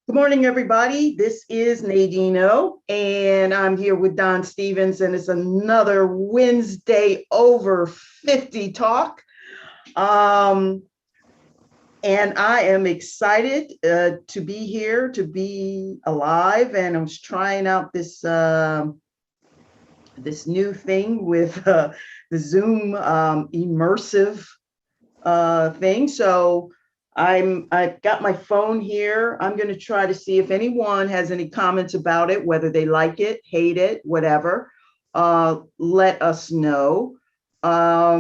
Good morning, everybody. This is Nadineo, and I'm here with Don Stevens, and it's another Wednesday over 50 talk. Um, and I am excited to be here, to be alive, and I was trying out this new thing with the Zoom immersive thing. So I've got my phone here. I'm going to try to see if anyone has any comments about it, whether they like it, hate it, whatever. Let us know. I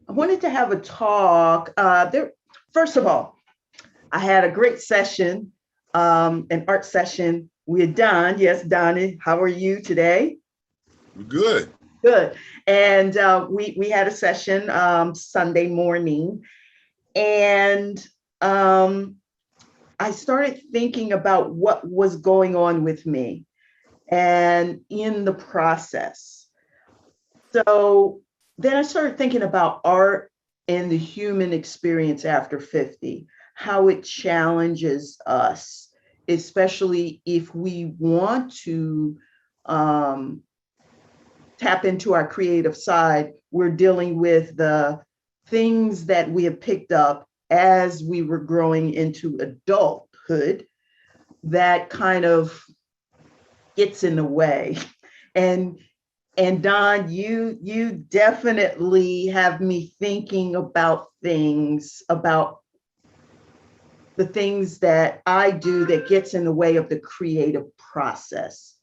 wanted to have a talk. First of all, I had a great session, an art session with Don. Yes, Donnie, how are you today? Good. Good. And we had a session Sunday morning, and I started thinking about what was going on with me and in the process. So then I started thinking about art and the human experience after 50, how it challenges us, especially if we want to um, tap into our creative side. We're dealing with the things that we have picked up as we were growing into adulthood that kind of gets in the way. And Don, you definitely have me thinking about the things that I do that gets in the way of the creative process.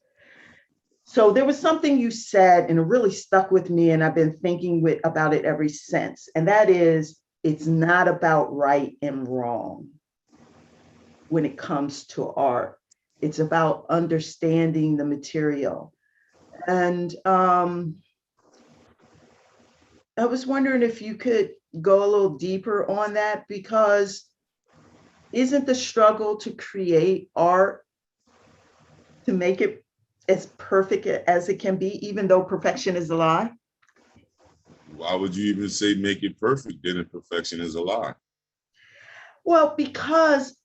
So there was something you said and it really stuck with me, and I've been thinking about it ever since. And that is, it's not about right and wrong when it comes to art. It's about understanding the material. And I was wondering if you could go a little deeper on that, because isn't the struggle to create art to make it as perfect as it can be, even though perfection is a lie? Why would you even say make it perfect? Then if perfection is a lie. Well, because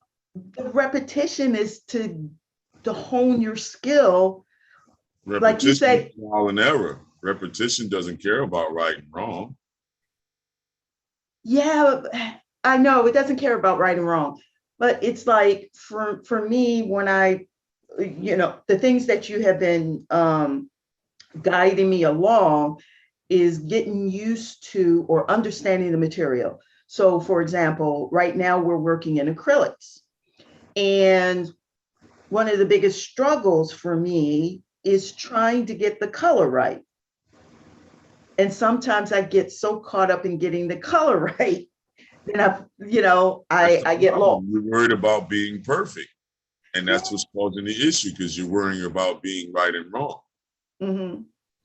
the repetition is to hone your skill, like you Repetition is say. trial and error. Repetition doesn't care about right and wrong. Yeah, I know it doesn't care about right and wrong, but it's like for me, when the things that you have been guiding me along is getting used to or understanding the material. So, for example, right now we're working in acrylics, and one of the biggest struggles for me is trying to get the color right. And sometimes I get so caught up in getting the color right, then That's the I get lost. problem. You're worried about being perfect. And that's what's causing the issue because you're worrying about being right and wrong. Mm-hmm.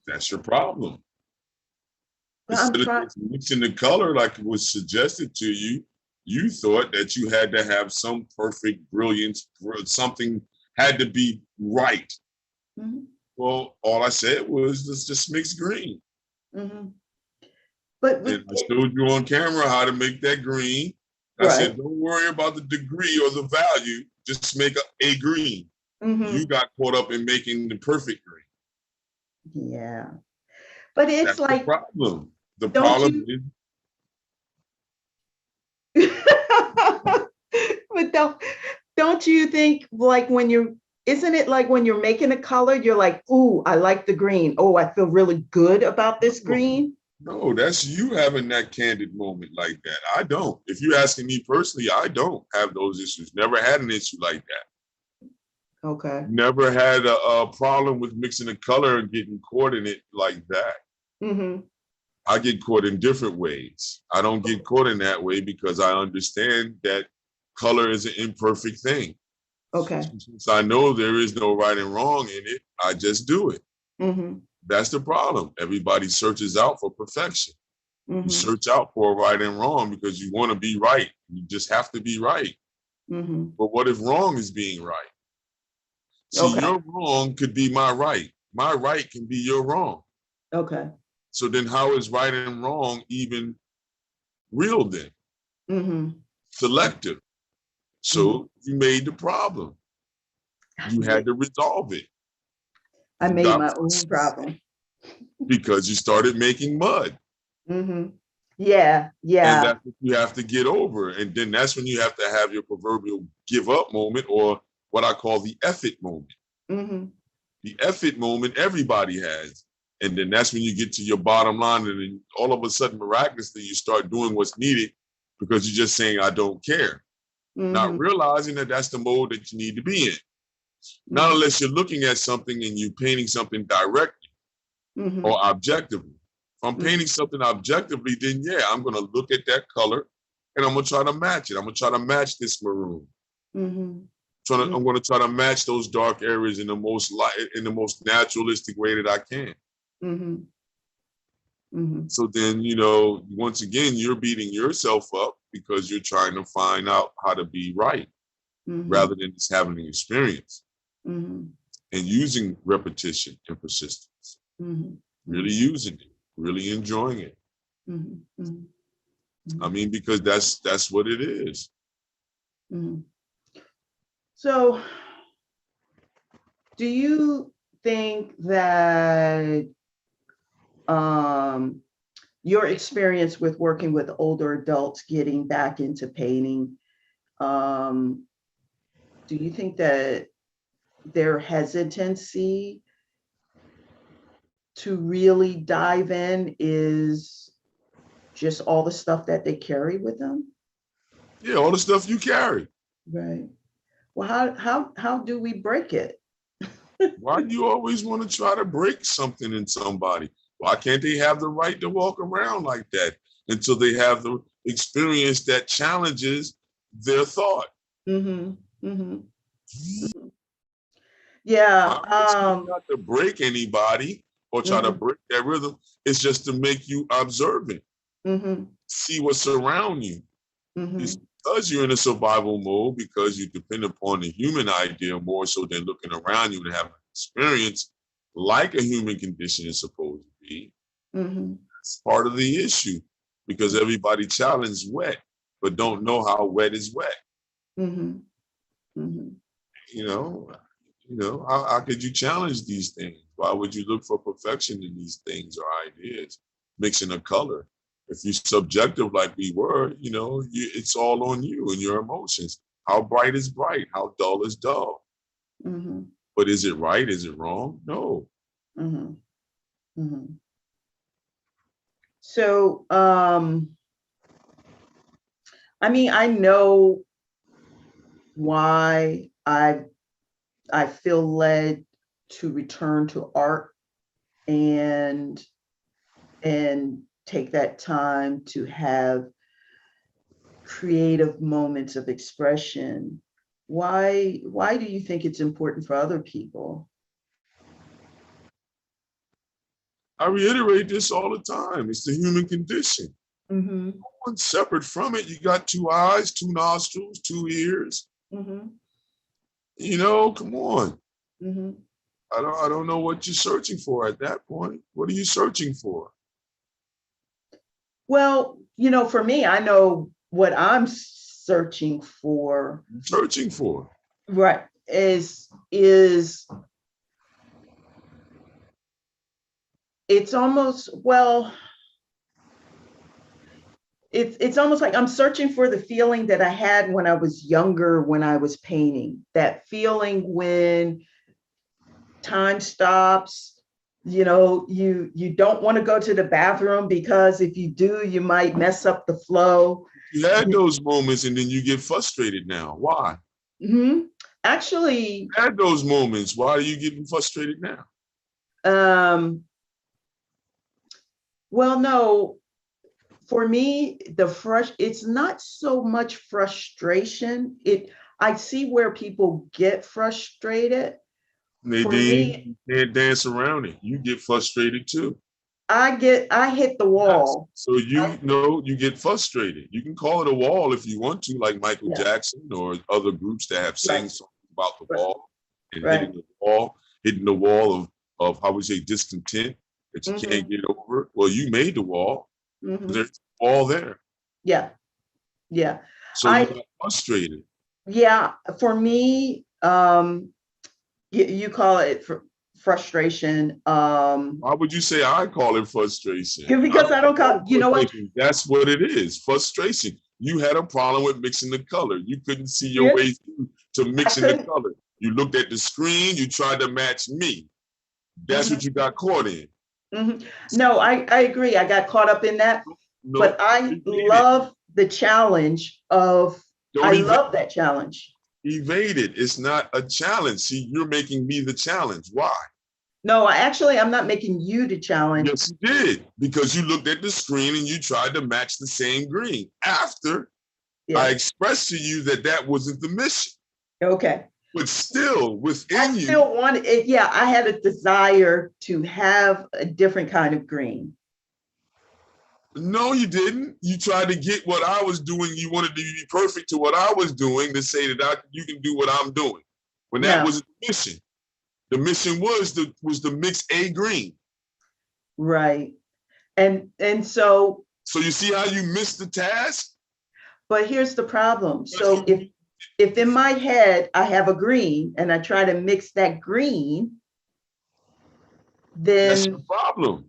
That's your problem. But I'm Instead of trying. just mixing the color like it was suggested to you, you thought that you had to have some perfect brilliance, something had to be right. Mm-hmm. Well, all I said was let's just mix green. Mm-hmm. But And I showed you on camera how to make that green. I said, right. don't worry about the degree or the value. Just make a green. You Mm-hmm. got caught up in making the perfect green. Yeah. But it's That's the like, problem. The don't problem you? is But don't you think, like, when you're, isn't it like when you're making a color, you're like, ooh, I like the green. Oh, I feel really good about this no, green. no, that's you having that candid moment like that. I don't. If you're asking me personally, I don't have those issues. Never had an issue like that. Okay. Never had a problem with mixing a color and getting caught in it like that. Mm-hmm. I get caught in different ways. I don't get caught in that way because I understand that color is an imperfect thing. Okay. Since I know there is no right and wrong in it, I just do it. Mm-hmm. That's the problem. Everybody searches out for perfection. You Mm-hmm. search out for right and wrong because you want to be right. You just have to be right. Mm-hmm. But what if wrong is being right? See, Okay. your wrong could be my right. My right can be your wrong. Okay. So then how is right and wrong even real then? Mm-hmm. Selective. Mhm. So you made the problem. You Yeah, had to resolve it. I You made got my own problem. because you started making mud. Hmm. Yeah, And yeah. that's what you have to get over. And then that's when you have to have your proverbial give up moment, or what I call the effort moment. Hmm. The effort moment everybody has. And then that's when you get to your bottom line. And then all of a sudden, miraculously, you start doing what's needed because you're just saying, I don't care. Not Hmm. realizing that that's the mode that you need to be in. Not Hmm. unless you're looking at something and you're painting something directly Hmm. or objectively. If I'm Hmm. painting something objectively, then yeah, I'm going to look at that color and I'm going to try to match it. I'm going to try to match this maroon. Hmm. I'm going to try to match those dark areas in the most in the most naturalistic way that I can. Hmm. Hmm. So then, you know, once again, you're beating yourself up because you're trying to find out how to be right Hmm. rather than just having an experience Hmm. and using repetition and persistence, Hmm. really using it, really enjoying it. Hmm. Hmm. I mean, because that's what it is. Hmm. So, do you think that um, your experience with working with older adults getting back into painting, um, do you think that their hesitancy to really dive in is just all the stuff that they carry with them? Yeah, all the stuff you carry. Right. Well, how do we break it? Why do you always want to try to break something in somebody? Why can't they have the right to walk around like that until they have the experience that challenges their thought? Mm-hmm. Mm-hmm. Yeah. My intention is not to break anybody or try to Mm-hmm. break that rhythm. It's just to make you observant, Mm-hmm. see what's around you. It's Mm-hmm. because you're in a survival mode, because you depend upon the human idea more so than looking around you and having an experience like a human condition is supposed to be. Mm-hmm. It's part of the issue because everybody challenges wet, but don't know how wet is wet. Mm-hmm. Mm-hmm. You know, how could you challenge these things? Why would you look for perfection in these things or ideas? Mixing a color. If you're subjective like we were, it's all on you and your emotions. How bright is bright? How dull is dull? Mm-hmm. But is it right? Is it wrong? No. Mm-hmm. Mm-hmm. So, I mean, I know why I feel led to return to art and take that time to have creative moments of expression. Why do you think it's important for other people? I reiterate this all the time. It's the human condition. Mm-hmm. One separate from it. You got two eyes, two nostrils, two ears. Mm-hmm. Come on. Mm-hmm. I don't know what you're searching for at that point. What are you searching for? Well, for me, I know what I'm searching for, Searching for. right, is it's almost, well, it's almost like I'm searching for the feeling that I had when I was younger, when I was painting. That feeling when time stops, you don't want to go to the bathroom because if you do, you might mess up the flow. You had those moments and then you get frustrated now. Why? Mm-hmm. Actually, You had those moments. Why are you getting frustrated now? um, well, no, for me, it's not so much frustration. I see where people get frustrated. For Nadine, me, you can't dance around it. You get frustrated too. I hit the Yes. wall. So you get frustrated. You can call it a wall if you want to, like Michael Yeah, Jackson or other groups that have right, sang songs about the right, wall and right. hitting the wall of how we say discontent that you Mm-hmm, can't get over. Well, you made the wall. mm-hmm. There's a wall there. Yeah, yeah. So you're I not frustrated. Yeah, for me, you call it frustration. Why would you say I call it frustration? I Because don't I don't call call, it you know what? frustration. That's what it is, frustration. You had a problem with mixing the color. You couldn't see your Really? way through to I mixing the couldn't. color. You looked at the screen, you tried to match me. That's Mhm, what you got caught in. mhm. No, I agree. I got caught up in that, but No, I evade it. love the challenge of, Don't I evade, love that challenge. evade it. It's not a challenge. See, you're making me the challenge. Why? No, I'm not making you the challenge. Yes, you did. Because you looked at the screen and you tried to match the same green. After I Yeah. expressed to you that that wasn't the mission. Okay. But still, I within you, still wanted it. Yeah, I had a desire to have a different kind of green. no, you didn't. You tried to get what I was doing. You wanted to be perfect to what I was doing to say that you can do what I'm doing. When that No, was the mission. The mission was to mix a green. right. And so, So you see how you missed the task? but here's the problem. Because So if in my head I have a green and I try to mix that green, that's your then problem.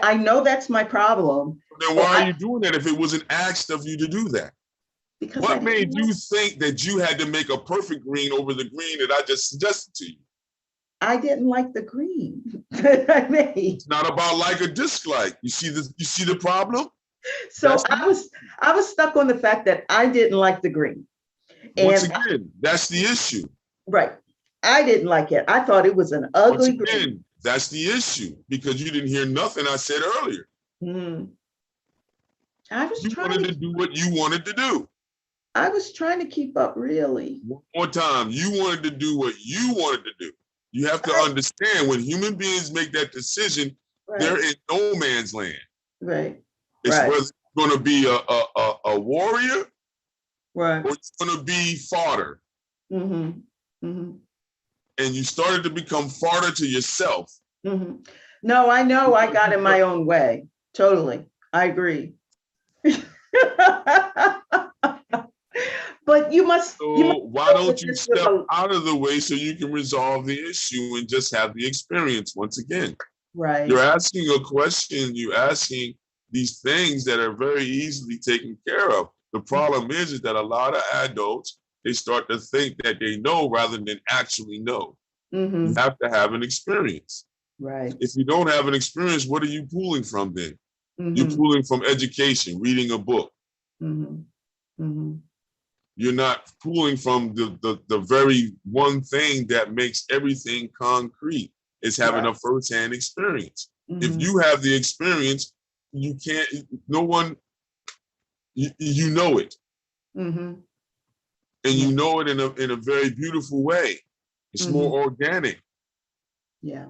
I know that's my problem. Then why So are you doing that if it wasn't asked of you to do that? because I What didn't made like, you think that you had to make a perfect green over the green that I just suggested to you? I didn't like the green that I made. It's not about like or dislike. You see the problem? So That's I was stuck on the fact that I didn't like the green. once And again, that's the issue. right. I didn't like it. I thought it was an Once ugly green. again, that's the issue because you didn't hear nothing I said earlier. Mm. I was You trying wanted to to do what you wanted to do. I was trying to keep up really. One more time, you wanted to do what you wanted to do. You have to I, understand when human beings make that decision, they're right, in no man's land. right, It's right, whether you're going to be a warrior right. or you're going to be fodder. Mm-hmm. Mm-hmm. And you started to become fodder to yourself. Mm-hmm. No, I know I got in my own way. Totally. I agree. But you must So why know don't that you this was step a out of the way so you can resolve the issue and just have the experience once again? You're right. asking a question, you're asking these things that are very easily taken care of. The problem is that a lot of adults, they start to think that they know rather than actually know. You Mm-hmm. have to have an experience. Right. If you don't have an experience, what are you pulling from then? You're Mm-hmm. pulling from education, reading a book. Mm-hmm. Mm-hmm. You're not pulling from the very one thing that makes everything concrete is having Right. a firsthand experience. If Mm-hmm. you have the experience, you can't, no one, you know it. Mm-hmm. And Yeah. you know it in a very beautiful way. It's Mm-hmm. more organic. Yeah.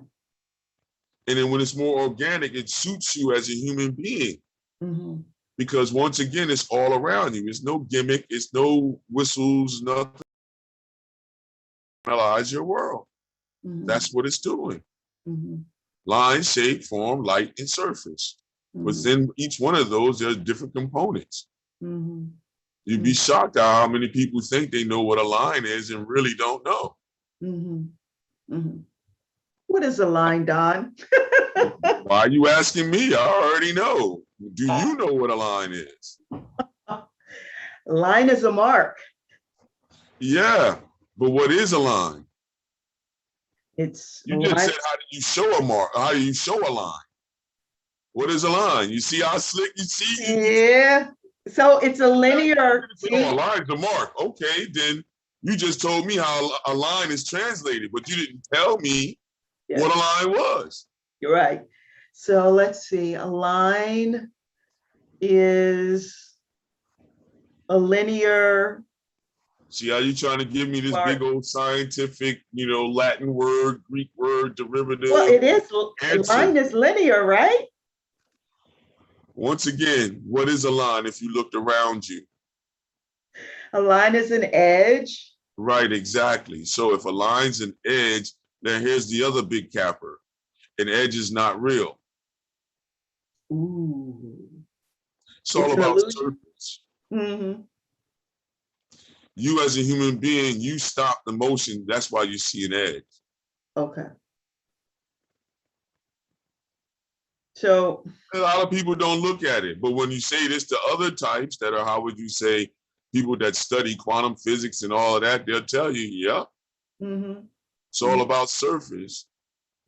And then when it's more organic, it suits you as a human being. Mm-hmm. Because once again, it's all around you. It's no gimmick, it's no whistles, nothing. Analyze your world. Mm-hmm. That's what it's doing. Mm-hmm. Line, shape, form, light, and surface. Mm-hmm. Within each one of those, there's different components. Mm-hmm. You'd be shocked at how many people think they know what a line is and really don't know. Mm-hmm. Mm-hmm. What is a line, Don? Why are you asking me? I already know. Do you know what a line is? Line is a mark. Yeah, but what is a line? It's a You just line. said, how do you show a mark? How do you show a line? What is a line? You see how slick you see? Yeah. So it's a linear. Oh, a line's a mark. Okay, then you just told me how a line is translated, but you didn't tell me Yeah, what a line was. you're right. So let's see. A line is a linear See how you trying to give me this big mark. old scientific, Latin word, Greek word, Well, derivative it is. A answer. line is linear, right? Once again, what is a line if you looked around you? A line is an edge. Right, exactly. So if a line's an edge, then here's the other big capper. An edge is not real. Ooh. It's all It's an about illusion. surface. Mm-hmm. You as a human being, you stop the motion. That's why you see an edge. Okay. So A lot of people don't look at it. But when you say this to other types that are, how would you say, people that study quantum physics and all of that, they'll tell you, yeah, mm-hmm, it's all about surface.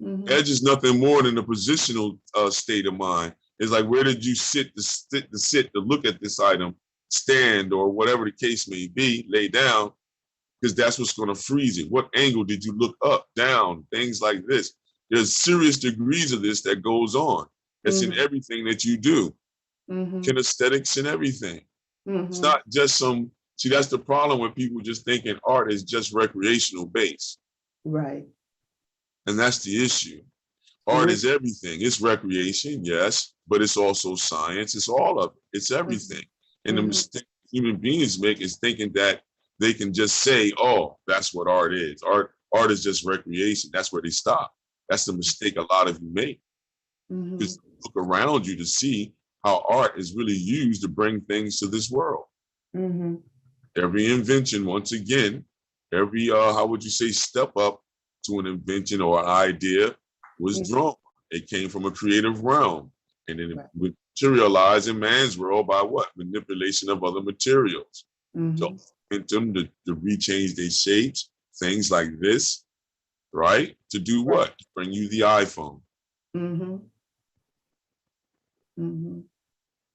mm-hmm, Edge is nothing more than a positional state of mind. It's like, where did you sit, to look at this item, stand, or whatever the case may be, lay down, because that's what's going to freeze it. What angle did you look up, down, things like this. There's serious degrees of this that goes on. It's in mm-hmm, everything that you do, mm-hmm, kinesthetics and everything. It's mm-hmm. not just some, see, that's the problem with people just thinking art is just recreational based. Right. And that's the issue. Art With is everything. It's recreation, yes, but it's also science. It's all of it. It's everything. And the mm-hmm, mistake human beings make is thinking that they can just say, "Oh, that's what art is. Art is just recreation." That's where they stop. That's the mistake a lot of you make. mm-hmm, Just look around you to see how art is really used to bring things to this world. mm-hmm. Every invention, once again, every how would you say, step up to an invention or an idea was Mm-hmm. drawn. It came from a creative realm, and then it Right. would materialize in man's world by what? Manipulation of other materials. To Mm-hmm. augment them, to rechange their shapes, things like this, right? To do Right. what? To bring you the iPhone. Mm-hmm. Mm-hmm.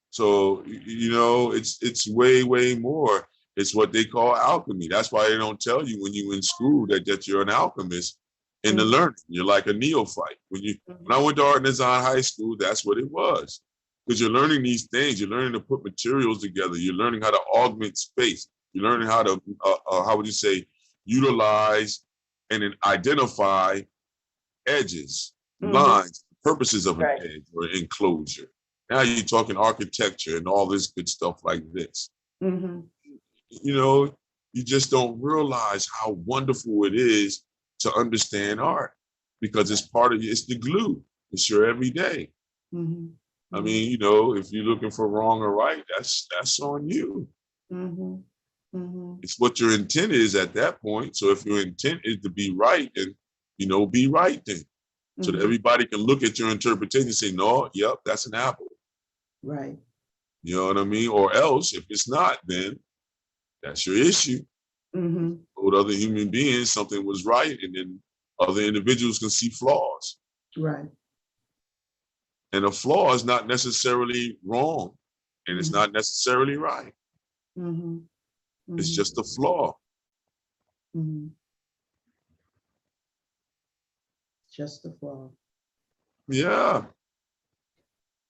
So it's way more. It's what they call alchemy. That's why they don't tell you when you're in school that you're an alchemist in the Mm-hmm. learning. You're like a neophyte. When I went to art and design high school, that's what it was. Because you're learning these things. You're learning to put materials together. You're learning how to augment space. You're learning how to how would you say, utilize and then identify edges, Mm-hmm. lines, purposes of an Right. edge or enclosure. Now you're talking architecture and all this good stuff like this. Mm-hmm. You know, you just don't realize how wonderful it is to understand art because it's part of you. It's the glue. It's your everyday. Mm-hmm. I Mm-hmm. mean, if you're looking for wrong or right, that's on you. Mm-hmm. Mm-hmm. It's what your intent is at that point. So if your intent is to be right, then be right then. So that Mm-hmm. everybody can look at your interpretation and say, no, yep, that's an apple. Right. You know what I mean? Or else, if it's not, then that's your issue. Mm-hmm. With other human beings, something was right, and then other individuals can see flaws. Right. And a flaw is not necessarily wrong, and it's Mm-hmm. not necessarily right. Mm-hmm. It's Mm-hmm. just a flaw. Mm-hmm. Just the flaw. Yeah.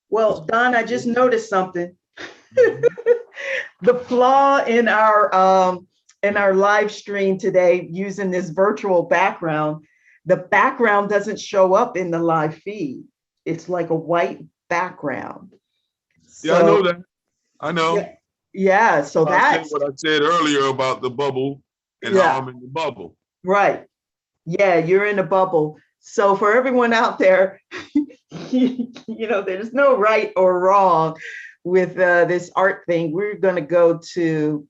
Well, Don, I just noticed something. The flaw in our live stream today using this virtual background, the background doesn't show up in the live feed. It's like a white background. Yeah, I know So that. I know. yeah, yeah. So I said that's what I said earlier about the bubble and how yeah, I'm in the bubble. right. Yeah, you're in a bubble. So for everyone out there, there's no right or wrong with this art thing. We're going to go to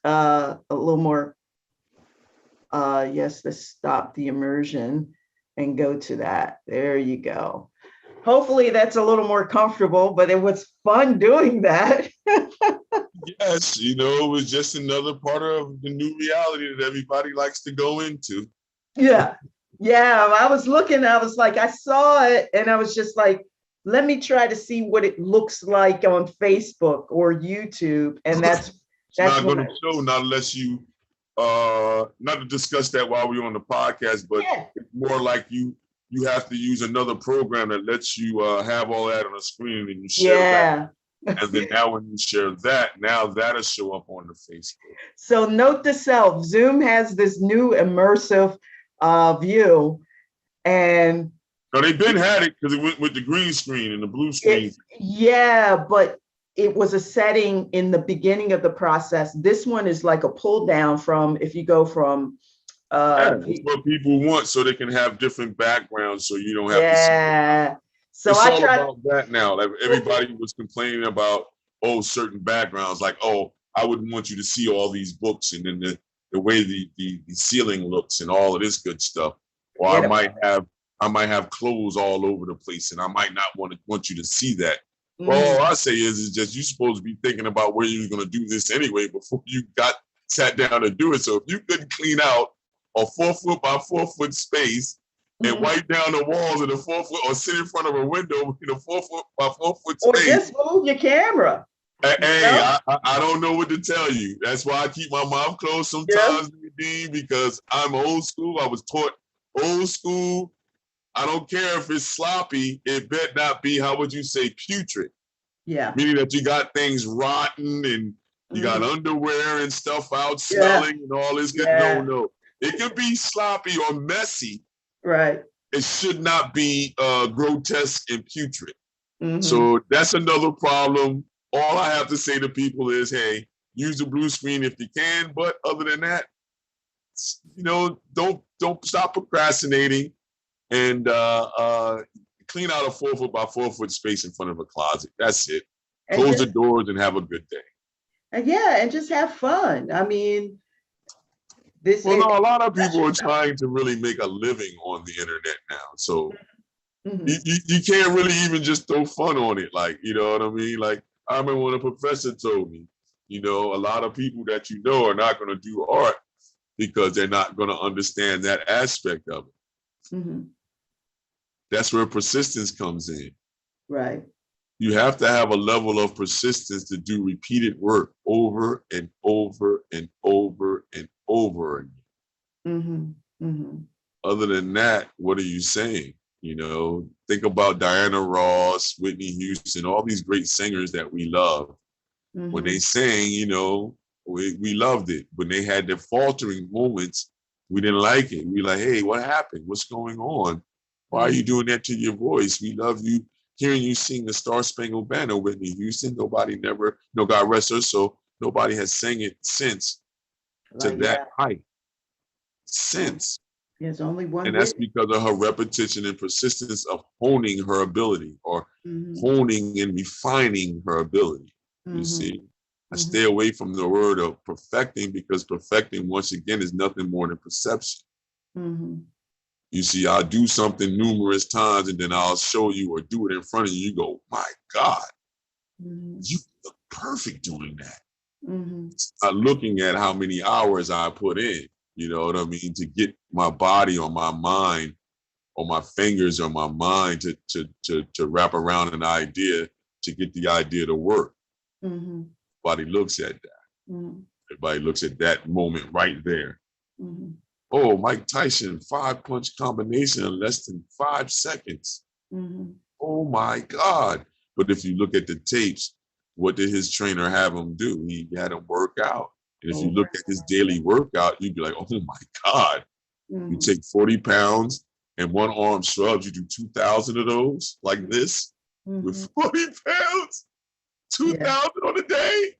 a little more, yes, let's stop the immersion and go to that. There you go. Hopefully that's a little more comfortable, but it was fun doing that. Yes, it was just another part of the new reality that everybody likes to go into. Yeah. Yeah. I was looking, I was like, I saw it and I was just like, let me try to see what it looks like on Facebook or YouTube. And It's that's not when going to show, not unless you, not to discuss that while we're on the podcast, but yeah. it's more like you have to use another program that lets you have all that on a screen and you share that. Yeah. And then now when you share that, now that'll show up on the Facebook. So note to self, Zoom has this new immersive view. And no, they've been had it because it went with the green screen and the blue screen. Yeah, but it was a setting in the beginning of the process. This one is like a pull down from, if you go from It's what people want so they can have different backgrounds so you don't have to see it. yeah. So it's I all tried about that now. Like everybody was complaining about certain backgrounds, like I wouldn't want you to see all these books and then the way the ceiling looks and all of this good stuff. Or Forget about I might have clothes all over the place, and I might not want you to see that. it. Well, all I say is just you're supposed to be thinking about where you're going to do this anyway before you got sat down to do it. So if you couldn't clean out a 4 foot by 4 foot space and Mhm. wipe down the walls in a 4 foot or sit in front of a window in a 4 foot by 4 foot Or space. just move your camera. Hey, know? I don't know what to tell you. That's why I keep my mouth closed Yeah. sometimes, Nadine, because I'm old school. I was taught old school. I don't care if it's sloppy. It better not be, how would you say, putrid? Yeah. Meaning that you got things rotten and you got Mhm. underwear and stuff out Yeah. smelling and all this good. No, Yeah. no. It could be sloppy or messy. Right. It should not be grotesque and putrid. Hmm. So that's another problem. All I have to say to people is, hey, use the blue screen if you can. But other than that, don't stop procrastinating and clean out a 4 foot by 4 foot space in front of a closet. That's it. And Close the just doors and have a good day. yeah, and just have fun. I mean, this Well, no, it. a lot of people are trying to really make a living on the internet now. So Hmm. you can't really even just throw fun on it. Like, you know what I mean? Like, I remember when a professor told me, a lot of people that you know are not going to do art because they're not going to understand that aspect of it. Hmm. That's where persistence comes in. Right. You have to have a level of persistence to do repeated work over and over and over and over again. Hmm. Hmm. Other than that, what are you saying? Think about Diana Ross, Whitney Houston, all these great singers that we love. When they Hmm. sang, we loved it. When they had their faltering moments, we didn't like it. We like, hey, what happened? What's going on? Why are you doing that to your voice? We love you, hearing you sing the Star Spangled Banner, Whitney Houston. Nobody never, God rest her soul, nobody has sang it since to Like, that yeah. height. Oh, Since. there's only one And that's Whitney. because of her repetition and persistence of honing her ability or Hmm. honing and refining her ability. You Hmm. see, I Hmm. stay away from the word of perfecting because perfecting, once again, is nothing more than perception. Hmm. You see, I'll do something numerous times and then I'll show you or do it in front of you. You go, my God, Hmm. you look perfect doing that. Hmm. Not looking at how many hours I put in, you know what I mean, to get my body or my mind or my fingers or my mind to wrap around an idea to get the idea to work. Hmm. Everybody looks at that. Hmm. Everybody looks at that moment right there. Hmm. Oh, Mike Tyson, 5 punch combination in less than 5 seconds. Hmm. Oh my God. But if you look at the tapes, what did his trainer have him do? He had him work out. And if you Over. look at his daily workout, you'd be like, oh my God. You Hmm. take 40 pounds and one arm shrugs, you do 2,000 of those like this with Hmm. 40 pounds, Yeah. 2,000 on a day,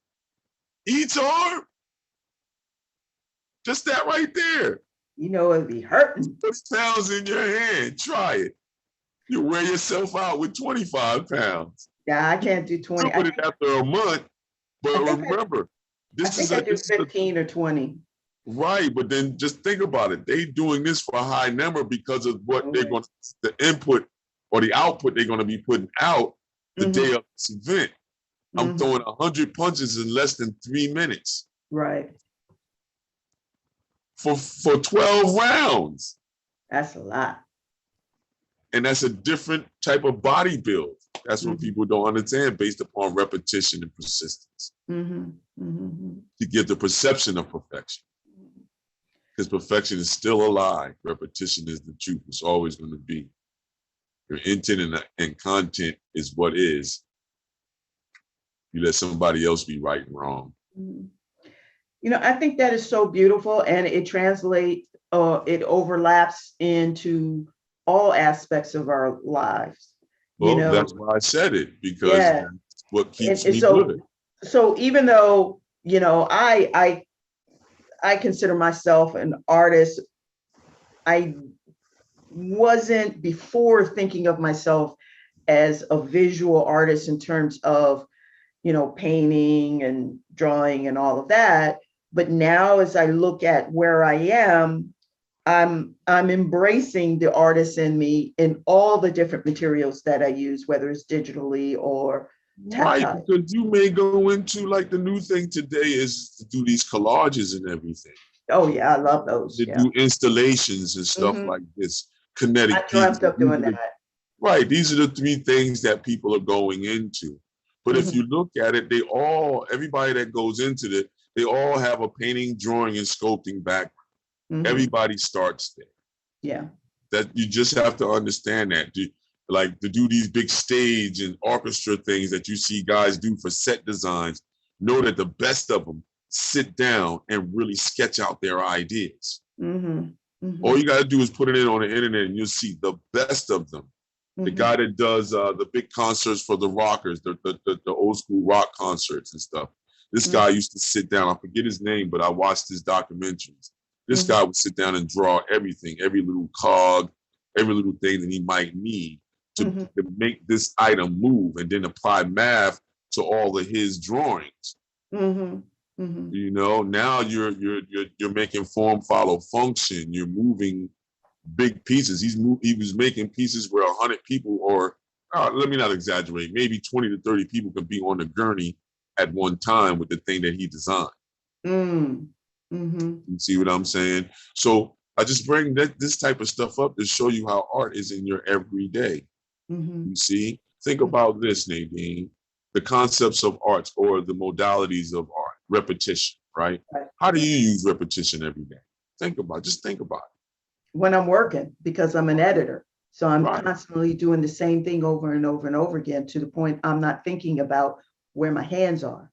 each arm. Just that right there. It'd be hurting. 40 pounds in your hand. Try it. You wear yourself out with 25 pounds. Yeah, I can't do Do 20. it after a month. I But think I, remember, I this is think I a do this is a 15 or 20. right. But then just think about it. They doing this for a high number because of what they're going to, the input or the output they're going to be putting out the Hmm. day of this event. I'm Hmm. throwing 100 punches in less than 3 minutes Right. for 12 rounds. That's a lot. And that's a different type of body build. That's what Hmm. people don't understand based upon repetition and persistence Hmm. Hmm. to give the perception of perfection. Because perfection is still a lie. Repetition is the truth. It's always going to be. Your intent and content is what is. You let somebody else be right and wrong. Hmm. I think that is so beautiful, and it translates, it overlaps into all aspects of our lives. You Well, know, that's why I said it, because yeah. that's what keeps And me good. so even though, I consider myself an artist, I wasn't before thinking of myself as a visual artist in terms of, painting and drawing and all of that. But now as I look at where I am, I'm embracing the artist in me in all the different materials that I use, whether it's digitally or Right, tactile. because you may go into, like, the new thing today is to do these collages and everything. Oh yeah, I love those. To Yeah. do installations and stuff Hmm. like this, I kinetic dreamt pieces. of doing that. Right, these are the three things that people are going into. But if Hmm. you look at it, everybody that goes into it, they all have a painting, drawing, and sculpting background. Hmm. Everybody starts there. Yeah. That you just have to understand that. Like to do these big stage and orchestra things that you see guys do for set designs, know that the best of them sit down and really sketch out their ideas. Hmm. All Hmm. you got to do is put it in on the internet and you'll see the best of them. The Hmm. guy that does the big concerts for the rockers, the old school rock concerts and stuff. This guy used to sit down. I forget his name, but I watched his documentaries. This Hmm. guy would sit down and draw everything, every little cog, every little thing that he might need Hmm. to make this item move, and then apply math to all of his drawings. Hmm. Hmm. You know, now you're making form follow function. You're moving big pieces. He was making pieces where 100 people, or let me not exaggerate, maybe 20 to 30 people could be on the gurney at one time with the thing that he designed. Mm. Hmm. You see what I'm saying? So I just bring this type of stuff up to show you how art is in your everyday. Hmm. You see? Think about this, Nadine. The concepts of arts, or the modalities of art, repetition, right? Right. How do Right. you use repetition every day? Just think about When I'm working, because I'm an editor. So it. I'm Right. constantly doing the same thing over and over and over again, to the point I'm not thinking about where my hands are.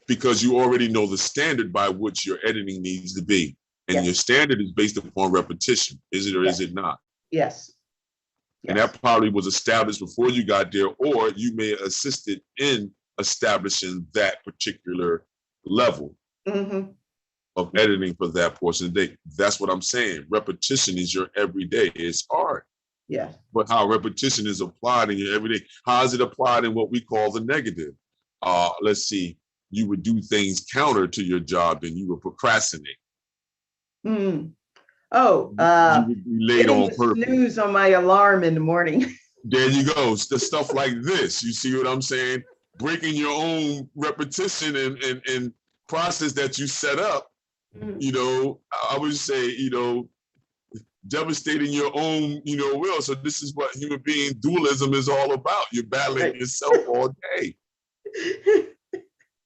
Because you already know the standard by which your editing needs to be. And your Yes. standard is based upon repetition. Is it or is Yes. it not? Yes. And Yes. that probably was established before you got there, or you may have assisted in establishing that particular level Hmm. of editing for that portion of the day. That's what I'm saying. Repetition is your everyday. It's art. Yes. But how repetition is applied in your everyday, how is it applied in what we call the negative? Let's see, you would do things counter to your job and you would procrastinate. Mm. Oh, You would be late hitting on the purpose. snooze on my alarm in the morning. There you go. It's the stuff like this. You see what I'm saying? Breaking your own repetition and process that you set up, Mm. I would say, devastating your own, will. So this is what human being dualism is all about. You're battling Right. yourself all day.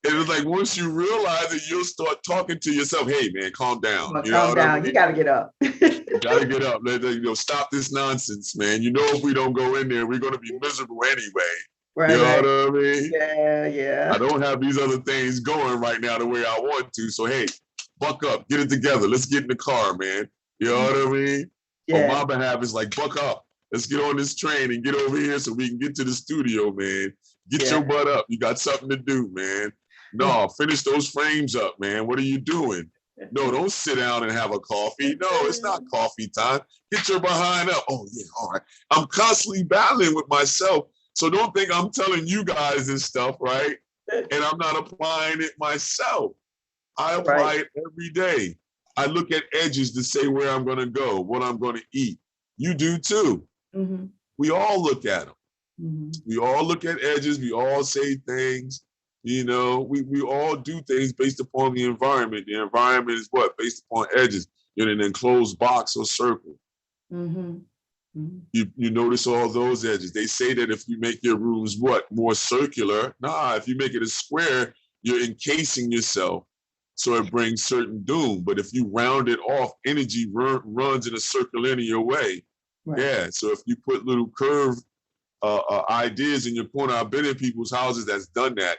And it's like once you realize it, you'll start talking to yourself. Hey, man, calm down. Well, You know calm what I down. You mean? got to get up. You gotta get up. Stop this nonsense, man. If we don't go in there, we're gonna be miserable anyway. You Right. know Right. what I mean? Yeah. I Yeah. don't have these other things going right now the way I want to. So hey, buck up, get it together. Let's get in the car, man. You know what I mean? On Yeah. my behalf, it's like buck up. Let's get on this train and get over here so we can get to the studio, man. Get your Yeah. butt up. You got something to do, man. No, finish those frames up, man. What are you doing? No, don't sit down and have a coffee. No, it's not coffee time. Get your behind up. Oh, yeah, all right. I'm constantly battling with myself. So don't think I'm telling you guys this stuff, right? And I'm not applying it myself. I apply Right. it every day. I look at edges to say where I'm going to go, what I'm going to eat. You do too. Hmm. We all look at them. Hmm. We all look at edges. We all say things. We all do things based upon the environment. The environment is what? Based upon edges in an enclosed box or circle. Hmm. Hmm. You notice all those edges. They say that if you make your rooms what? More circular. Nah, if you make it a square, you're encasing yourself. So it brings certain doom. But if you round it off, energy runs in a circular way. Right. Yeah. So if you put little curved ideas in your corner, I've been in people's houses that's done that.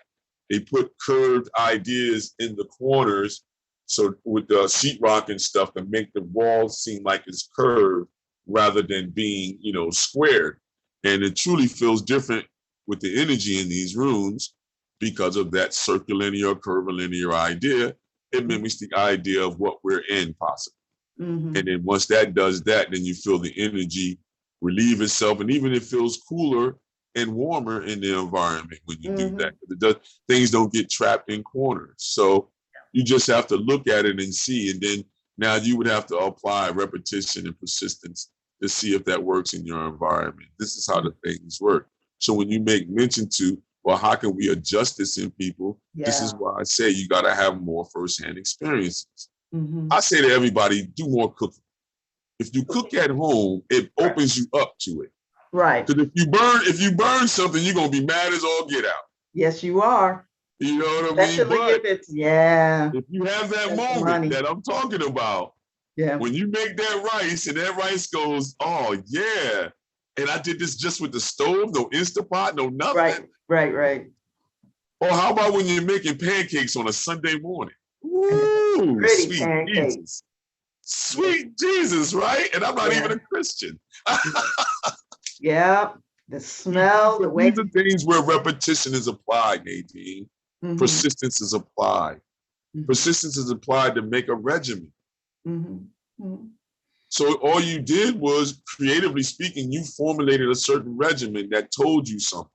They put curved ideas in the corners. So with the sheetrock and stuff to make the walls seem like it's curved rather than being, squared. And it truly feels different with the energy in these rooms because of that circulinear, curvilinear idea. It mimics the idea of what we're in, possibly. Hmm. And then once that does that, then you feel the energy relieve itself. And even it feels cooler and warmer in the environment when you do Hmm. that. Things don't get trapped in corners. So You just have to look at it and see, and then now you would have to apply repetition and persistence to see if that works in your environment. This is how the things work. So when you make mention to, well, how can we adjust this in people? This is Yeah. why I say you got to have more firsthand experiences. Mm-hmm. I say to everybody, do more cooking. If you cook at home, it opens you up to it. Right. Because if you burn something, you're gonna be mad as all get out. Yes, you are. You know what I mean? Especially But if it's, yeah. if you have that That's the moment money. that I'm talking about, Yeah. when you make that rice and that rice goes, oh yeah, and I did this just with the stove, no Instapot, no nothing. Right, right, right. Or how about when you're making pancakes on a Sunday morning? Ooh, Pretty sweet pancakes. Jesus. Sweet Jesus, right? And I'm not Yeah. even a Christian. Yeah. The smell, the way. These are things where repetition is applied, Nadine. Mhm. Persistence is applied. Mhm. Persistence is applied to make a regimen. Mhm. Mhm. So all you did was, creatively speaking, you formulated a certain regimen that told you something.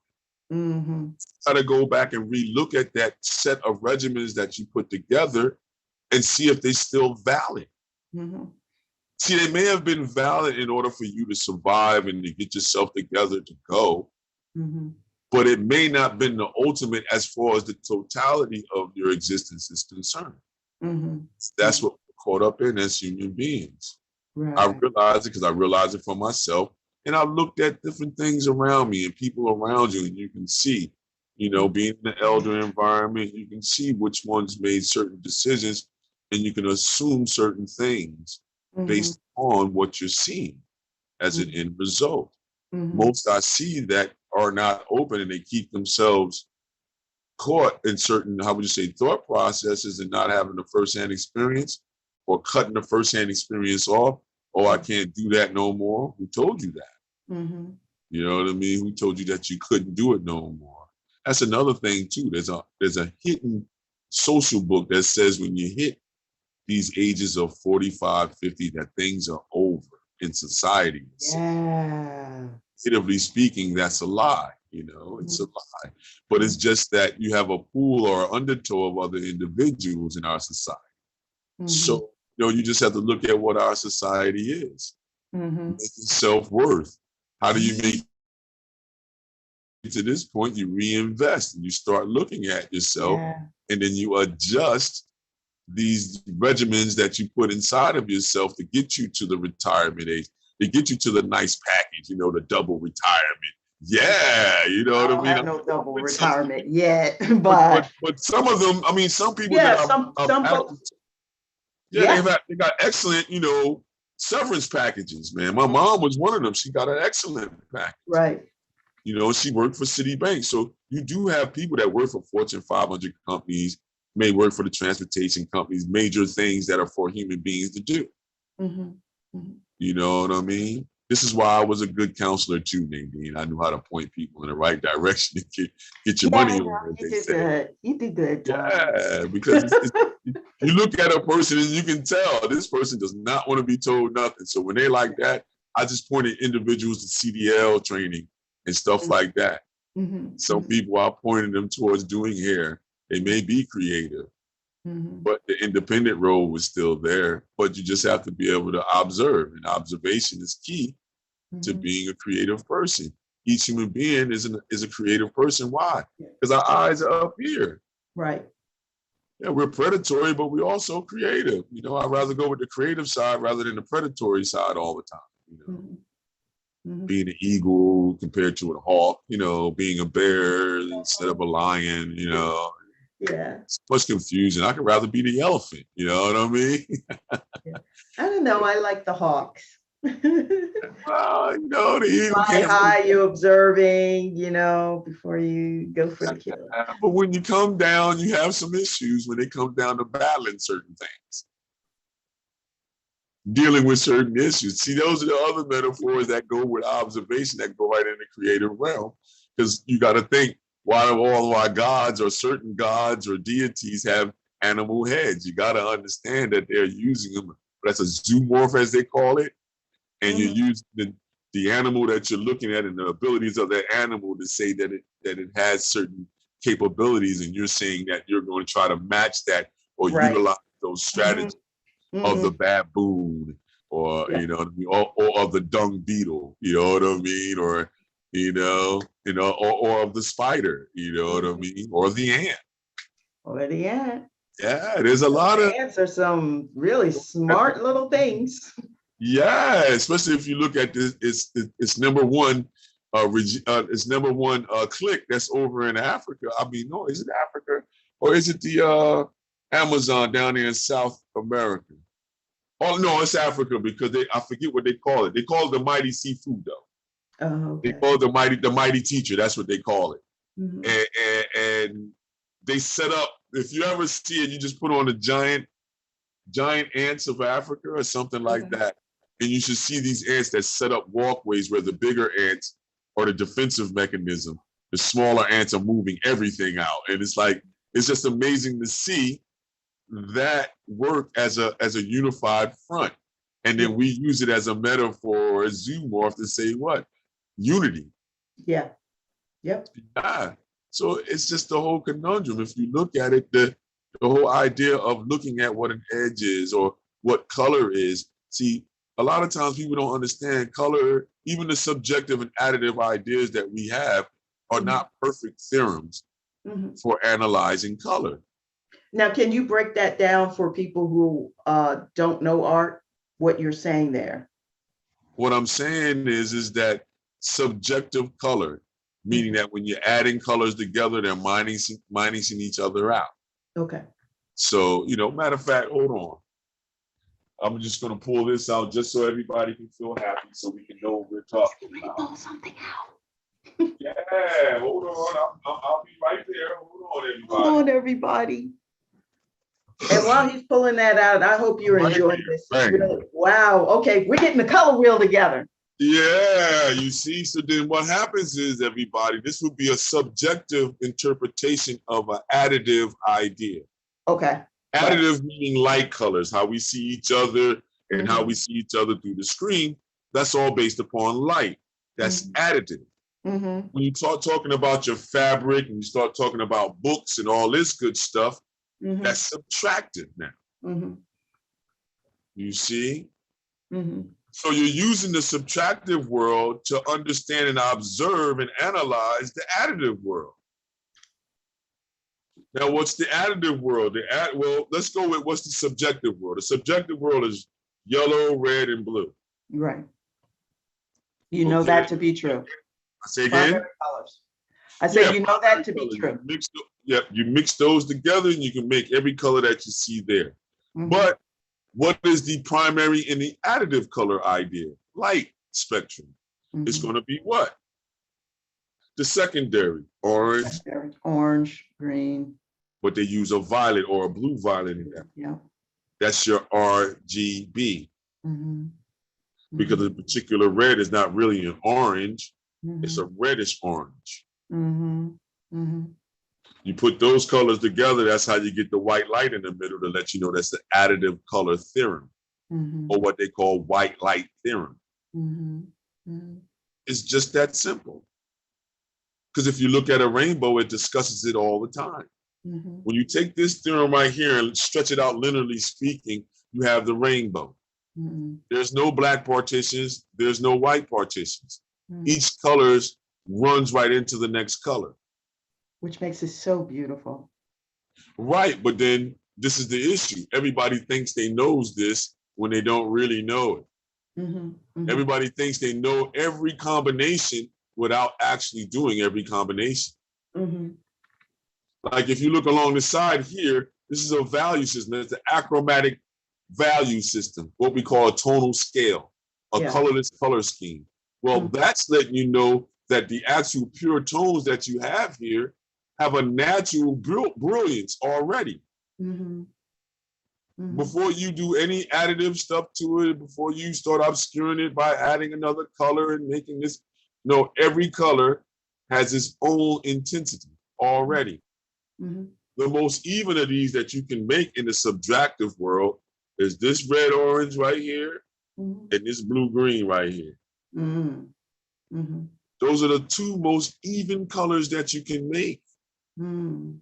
Mhm. You gotta go back and relook at that set of regimens that you put together and see if they're still valid. Mhm. See, they may have been valid in order for you to survive and to get yourself together to go, Mhm. but it may not have been the ultimate as far as the totality of your existence is concerned. Mhm. That's what we're caught up in as human beings. I Right. realize it because I realize it for myself. And I've looked at different things around me and people around you, and you can see, being in the elder environment, you can see which ones made certain decisions, and you can assume certain things Mhm. based on what you're seeing as an Mhm. end result. Mhm. Most I see that are not open and they keep themselves caught in certain, how would you say, thought processes and not having the firsthand experience or cutting the firsthand experience off. Oh, I can't do that no more. Who told you that? Mhm. You know what I mean? Who told you that you couldn't do it no more? That's another thing too. There's a hidden social book that says when you hit these ages of 45, 50, that things are over in society. Yeah. Creatively speaking, that's a lie. It's a Mhm. lie. But it's just that you have a pool or undertow of other individuals in our society. Mhm. So, you just have to look at what our society is. Mhm. Making self-worth. How do you make it to this point? You reinvest and you start looking at yourself, Yeah. and then you adjust these regimens that you put inside of yourself to get you to the retirement age, to get you to the nice package, the double retirement. Yeah, you know I what I don't mean? have I'm no sure double with some, retirement yet, but, but but but some of them, I mean, some people that yeah, I've some folks. actually, yeah, Yeah. they got excellent, severance packages, man. My mom was one of them. She got an excellent package. Right. She worked for Citibank. So you do have people that work for Fortune 500 companies, may work for the transportation companies, major things that are for human beings to do. Mhm. Mhm. You know what I mean? This is why I was a good counselor too, Nadine. I knew how to point people in the right direction to get your Yeah, money I on, know. as You they did say. good. You did good, John. Yeah, because you look at a person and you can tell this person does not want to be told nothing. So when they like that, I just pointed individuals to CDL training and stuff like that. Mhm. Some Mhm. people I pointed them towards doing hair. They may be creative, Mhm. but the independent role was still there. But you just have to be able to observe, and observation is key to Mhm. being a creative person. Each human being is a creative person. Why? Yeah. Because our eyes are up here. Right. Yeah, we're predatory, but we're also creative. I'd rather go with the creative side rather than the predatory side all the time. Mhm. Mhm. Being an eagle compared to a hawk, being a bear instead of a lion. Yeah. It's much confusion. I could rather be the elephant. You know what I mean? Yeah. I don't know. I like the Hawks. Well, the eagle Fly can't high, really. you observing, before you go for the kill. But when you come down, you have some issues when it comes down to battling certain things, dealing with certain issues. See, those are the other metaphors that go with observation that go right in the creative realm. Because you got to think, why do all of our gods or certain gods or deities have animal heads? You got to understand that they're using them. That's a zoomorph, as they call it. And you Mhm. use the animal that you're looking at and the abilities of that animal to say that it has certain capabilities, and you're saying that you're going to try to match that or Right. utilize those Hmm. strategies of Hmm. the baboon, or Yeah. you know what I mean, or of the dung beetle, you know what I mean, or or of the spider, you know what I Hmm. mean, or the ant. Or the ant. Yeah, there's a lot of Ants are some really smart little things. yeah, especially if you look at this, it's number one. It's number one click that's over in Africa. I mean, no, is it Africa or is it the Amazon down there in South America? Oh no, it's Africa because I forget what they call it. They call it the mighty seafood though. Oh, They okay. call it the mighty teacher. That's what they call it. Hmm. And they set up. If you ever see it, you just put on the giant ants of Africa or something like Okay. that, and you should see these ants that set up walkways where the bigger ants are the defensive mechanism. The smaller ants are moving everything out, and it's like it's just amazing to see that work as a unified front. And Yeah. then we use it as a metaphor or a zoomorph to say what? Unity. Yeah. Yep. Ah, so it's just the whole conundrum. If you look at it, the whole idea of looking at what an edge is or what color is. See, a lot of times people don't understand color, even the subjective and additive ideas that we have are Hmm. not perfect theorems Hmm. for analyzing color. Now, can you break that down for people who don't know art, what you're saying there? What I'm saying is that subjective color, meaning Hmm. that when you're adding colors together, they're minusing each other out. Okay. So, matter of fact, hold on. I'm just going to pull this out just so everybody can feel happy so we can know what we're talking about. Pull something out. Yeah, hold on. I'll be right there. Hold on, Hold everybody. on, everybody. And while he's pulling that out, I hope you're Right enjoying here. this. Bang. Really, wow. Okay, we're getting the color wheel together. Yeah, you see. So then what happens is, everybody, this would be a subjective interpretation of an additive idea. Okay. Right. Additive meaning light colors, how we see each other and how Hmm. we see each other through the screen. That's all based upon light. That's additive. Hmm. When you start talking about your fabric and you start talking about books and all this good stuff, Hmm. that's subtractive now. Hmm. You see? Hmm. So you're using the subtractive world to understand and observe and analyze the additive world. Now, what's the additive world? Well, let's go with what's the subjective world. The subjective world is yellow, red, and blue. Right. You know Okay. that to be true. I say again? Primary colors. I Yeah, say you know primary that to be colors. true. You mix those together and you can make every color that you see there. Hmm. But what is the primary and the additive color idea? Light spectrum. It's going to be what? The secondary, orange, Orange, green. but they use a violet or a blue violet in that. Yeah. That's your RGB. Hmm. Because a particular red is not really an orange, it's a Hmm. reddish orange. Hmm. Hmm. You put those colors together, that's how you get the white light in the middle to let you know that's the additive color theorem, Hmm. or what they call white light theorem. Hmm. Hmm. It's just that simple. Because if you look at a rainbow, it discusses it all the time. Hmm. When you take this theorem right here and stretch it out linearly speaking, you have the rainbow. Hmm. There's no black partitions, there's no white partitions. Hmm. Each color runs right into the next color. Which makes it so beautiful. Right, but then this is the issue. Everybody thinks they knows this when they don't really know it. Hmm. Hmm. Everybody thinks they know every combination without actually doing every combination. Hmm. Like if you look along the side here, this is a value system. It's an achromatic value system, what we call a tonal scale, a colorless color scheme. Well, that's letting you know that the actual pure tones that you have here have a natural brilliance already. Hmm. Hmm. Before you do any additive stuff to it, before you start obscuring it by adding another color and making this, no, every color has its own intensity already. Hmm. The most even of these that you can make in the subtractive world is this red orange right here and this blue green right here. Hmm. Hmm. Those are the two most even colors that you can make. Hmm.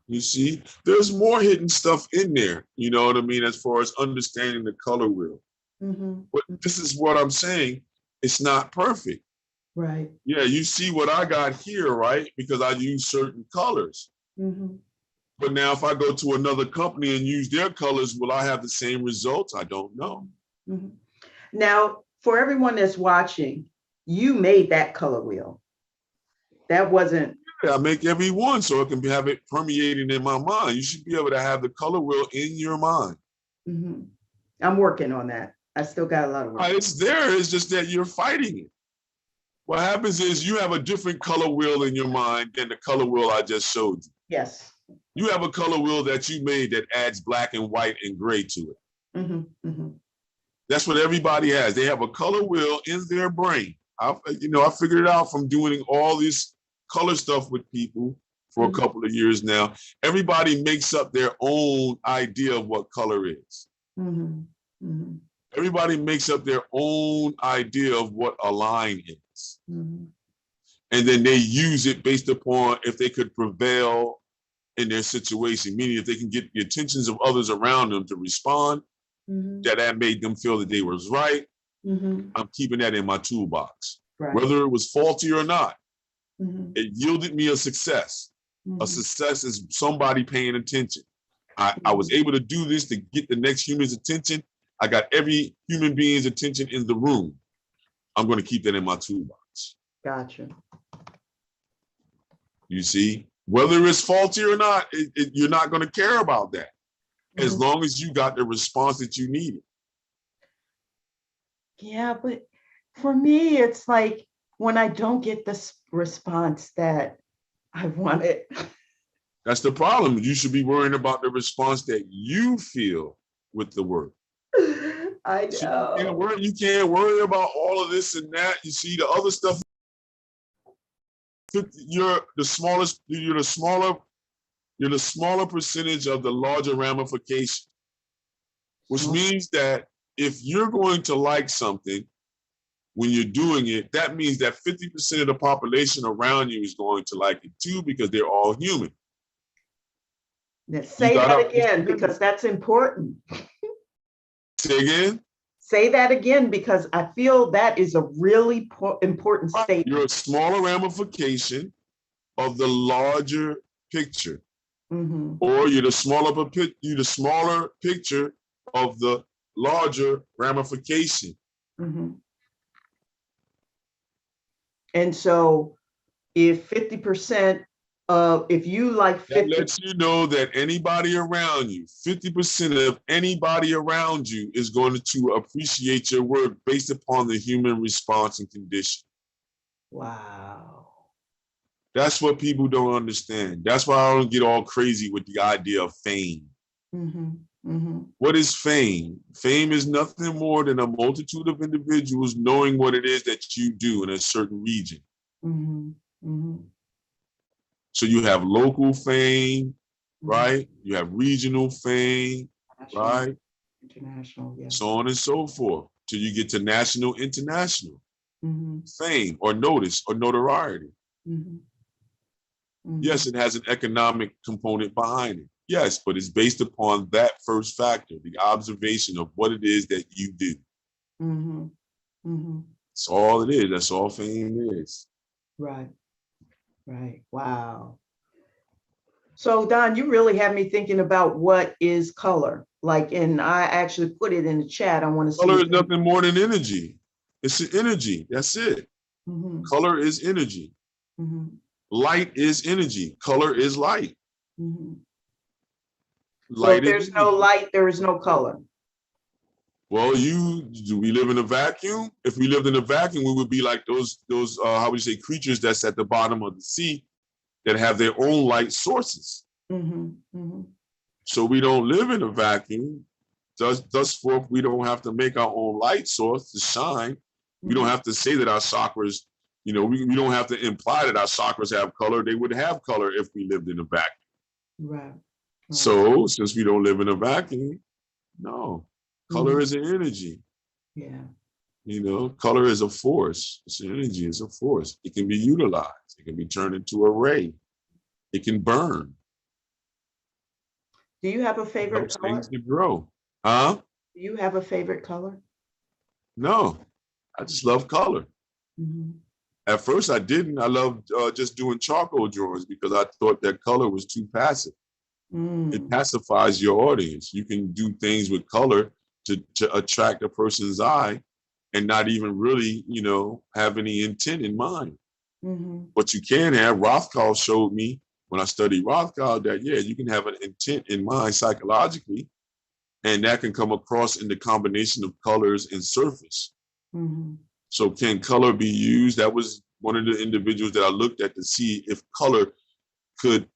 You see, there's more hidden stuff in there. You know what I mean? As far as understanding the color wheel. But this is what I'm saying. It's not perfect. Right. Yeah, you see what I got here, right? Because I use certain colors. But now if I go to another company and use their colors, will I have the same results? I don't know. Now, for everyone that's watching, you made that color wheel. That wasn't. Yeah, I make every one so it can have it permeating in my mind. You should be able to have the color wheel in your mind. I'm working on that. I still got a lot of work. It's there. It's just that you're fighting it. What happens is you have a different color wheel in your mind than the color wheel I just showed you. Yes. You have a color wheel that you made that adds black and white and gray to it. That's what everybody has. They have a color wheel in their brain. I figured it out from doing all this color stuff with people for a couple of years now. Everybody makes up their own idea of what color is. Everybody makes up their own idea of what a line is. And then they use it based upon if they could prevail in their situation, meaning if they can get the attentions of others around them to respond, that made them feel that they was right. I'm keeping that in my toolbox. Right. Whether it was faulty or not, it yielded me a success. A success is somebody paying attention. I was able to do this to get the next human's attention. I got every human being's attention in the room. I'm going to keep that in my toolbox. Gotcha. You see, whether it's faulty or not, you're not going to care about that as long as you got the response that you needed. Yeah, but for me, it's like when I don't get this response that I wanted. That's the problem. You should be worrying about the response that you feel with the work. I know. You can't worry about all of this and that. You see, the other stuff, you're the smaller percentage of the larger ramification, which means that if you're going to like something when you're doing it, that means that 50% of the population around you is going to like it too, because they're all human. Say that again, because that's important. Say again? Say that again, because I feel that is a really important statement. You're a smaller ramification of the larger picture. Or you're the smaller picture of the larger ramification. And so if 50% of, if you like 50%. That lets you know that anybody around you, 50% of anybody around you is going to appreciate your work based upon the human response and condition. Wow. That's what people don't understand. That's why I don't get all crazy with the idea of fame. What is fame? Fame is nothing more than a multitude of individuals knowing what it is that you do in a certain region. So you have local fame, right? You have regional fame, right? International, yeah. So on and so forth, till you get to national, international fame or notice or notoriety. Yes, it has an economic component behind it. Yes, but it's based upon that first factor, the observation of what it is that you do. That's all it is. That's all fame is. Right. Right. Wow. So Don, you really have me thinking about what is color. Like, and I actually put it in the chat. I want to see. Color is nothing more than energy. It's an energy. That's it. Color is energy. Light is energy. Color is light. So if there's no light, there is no color. Well, do we live in a vacuum? If we lived in a vacuum, we would be like those how would you say, creatures that's at the bottom of the sea that have their own light sources. So we don't live in a vacuum. Thus forth, we don't have to make our own light source to shine. We don't have to say that our chakras, we don't have to imply that our chakras have color. They would have color if we lived in a vacuum. Right. So since we don't live in a vacuum, no. Color is an energy. Yeah. Color is a force. It's an energy, it's a force. It can be utilized. It can be turned into a ray. It can burn. Do you have a It favorite helps things color? to grow. Huh? Do you have a favorite color? No, I just love color. Mhm. At first, I didn't. I loved just doing charcoal drawings because I thought that color was too passive. It Mm, pacifies your audience. You can do things with color to attract a person's eye and not even really, have any intent in mind. mhm, But you can have, Rothko showed me when I studied Rothko that, yeah, you can have an intent in mind psychologically, and that can come across in the combination of colors and surface. mhm. So can color be used? That was one of the individuals that I looked at to see if color could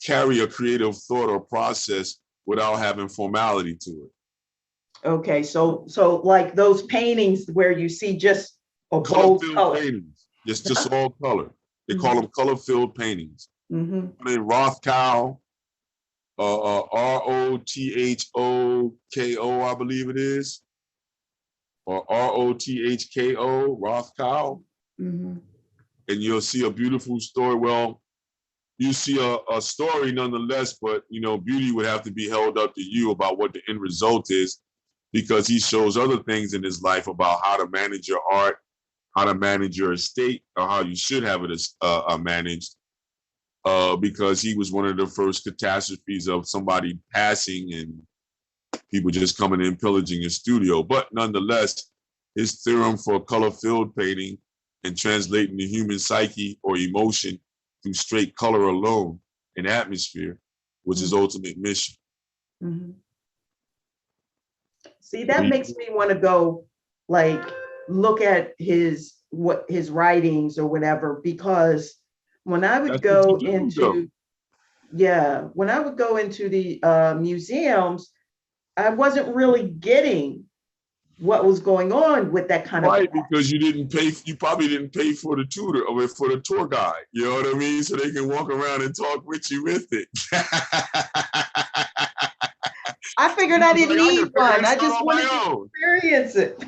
carry a creative thought or process without having formality to it. Okay, so like those paintings where you see just a bold Color-filled color. paintings. It's just all color. They call Mhm, them color-filled paintings. mhm. I mean, Rothko, Rothoko, I believe it is, or Rothko, Rothko, Mhm. and you'll see a beautiful story. Well, you see a story nonetheless, but beauty would have to be held up to you about what the end result is, because he shows other things in his life about how to manage your art, how to manage your estate, or how you should have it managed. Because he was one of the first catastrophes of somebody passing and people just coming in pillaging his studio. But nonetheless, his theorem for color-filled painting and translating the human psyche or emotion through straight color alone and atmosphere was his Mhm. ultimate mission. Mhm. See, that makes me want to go like look at his writings or whatever, because when I would That's what you go do, though. into when I would go into the museums, I wasn't really getting what was going on with that kind of Right, art. because you probably didn't pay for the tutor or for the tour guide. You know what I mean? So they can walk around and talk with you with it. I figured You I was didn't like, I can need figure one. this I out just on wanted to my own. experience it.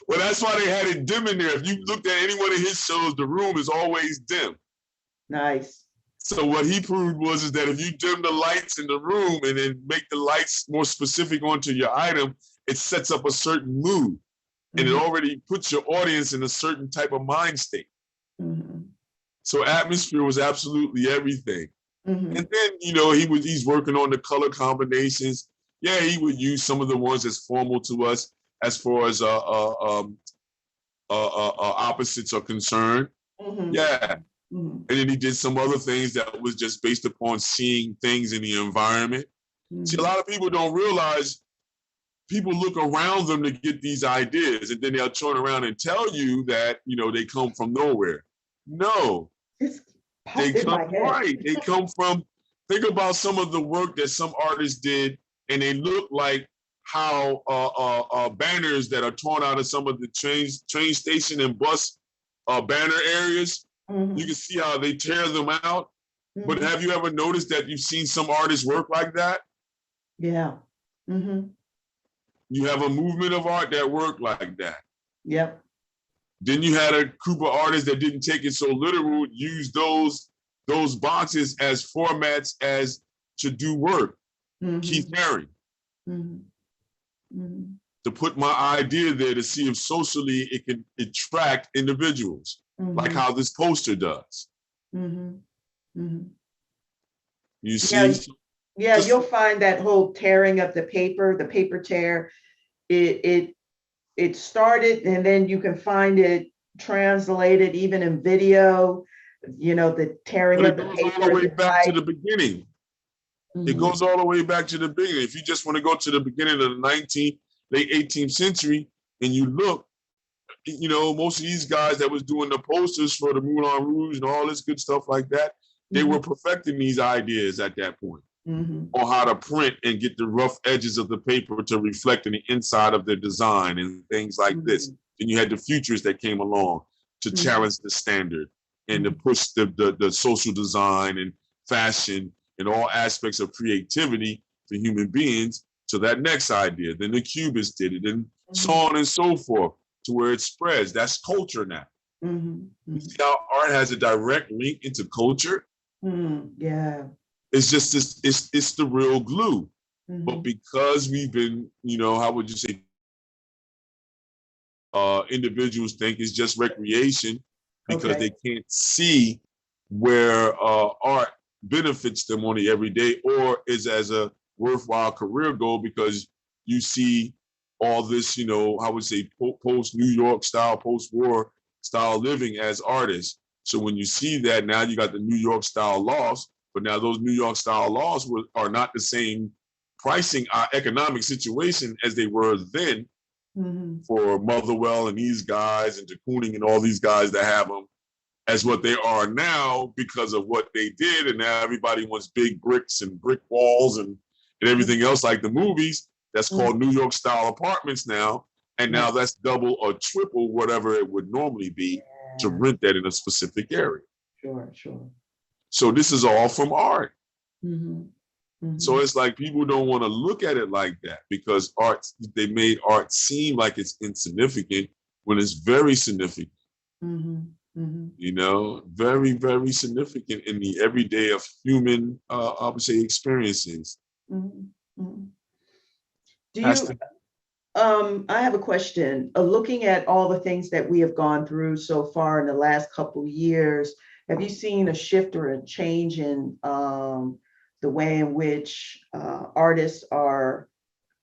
Well, that's why they had it dim in there. If you looked at any one of his shows, the room is always dim. Nice. So what he proved is that if you dim the lights in the room and then make the lights more specific onto your item, it sets up a certain mood, and it Mhm, already puts your audience in a certain type of mind state. mhm, So atmosphere was absolutely everything. And mhm, then he's working on the color combinations. Yeah, he would use some of the ones that's formal to us as far as opposites are concerned. mhm, Yeah, mhm, and then he did some other things that was just based upon seeing things in the environment. See, a mhm. lot of people don't realize people look around them to get these ideas, and then they'll turn around and tell you that they come from nowhere. No, It's they popped in come my head. right. They come from. Think about some of the work that some artists did, and they look like how banners that are torn out of some of the train station and bus banner areas. You can Mhm, see how they tear them out. But mhm. have you ever noticed that you've seen some artists work like that? Yeah. Mhm. You have a movement of art that work like that. Yep. Then you had a group of artists that didn't take it so literal, use those boxes as formats as to do work. Keith Mhm, Haring, mhm, mhm, to put my idea there to see if socially it can attract individuals, like mhm, how this poster does. mhm, mhm. You Yeah, see, yeah, just you'll find that whole tearing of the paper tear, it it it started, and then you can find it translated even in video, the tearing but of it the goes all the paper, way the back to type. the beginning. It Mhm, goes all the way back to the beginning. If you just want to go to the beginning of the 19th, late 18th century, and you look, most of these guys that was doing the posters for the Moulin Rouge and all this good stuff like that, they mhm, were perfecting these ideas at that point mhm, on how to print and get the rough edges of the paper to reflect in the inside of their design and things like this. mhm, Then you had the futurists that came along to mhm, challenge the standard and to mhm, push the social design and fashion and all aspects of creativity for human beings to that next idea. Then the Cubists did it, and so mhm, on and so forth, to where it spreads. That's culture now. mhm, You see mhm, how art has a direct link into culture? mhm. Yeah. It's just this, it's the real glue. But Mhm. because we've been, how would you say, individuals think it's just recreation because Okay. they can't see where art benefits them on the everyday or is as a worthwhile career goal because you see all this, I would say post New York style, post-war style living as artists. So when you see that, now you got the New York style laws, but now those New York style laws are not the same pricing economic situation as they were then Mhm. for Motherwell and these guys and de Kooning and all these guys that have them as what they are now because of what they did. And now everybody wants big bricks and brick walls and everything else like the movies. That's Mhm. called New York style apartments now. And Right. now that's double or triple whatever it would normally be to Yeah. rent that in a specific area. Sure, sure. So this is all from art. Mhm. So Mhm. it's like people don't want to look at it like that because they made art seem like it's insignificant when it's very significant, Mhm. Mhm. very, very significant in the everyday of human, I would say, experiences. Mhm. Mhm. Do Has you, to, I have a question. Looking at all the things that we have gone through so far in the last couple of years, have you seen a shift or a change in the way in which artists are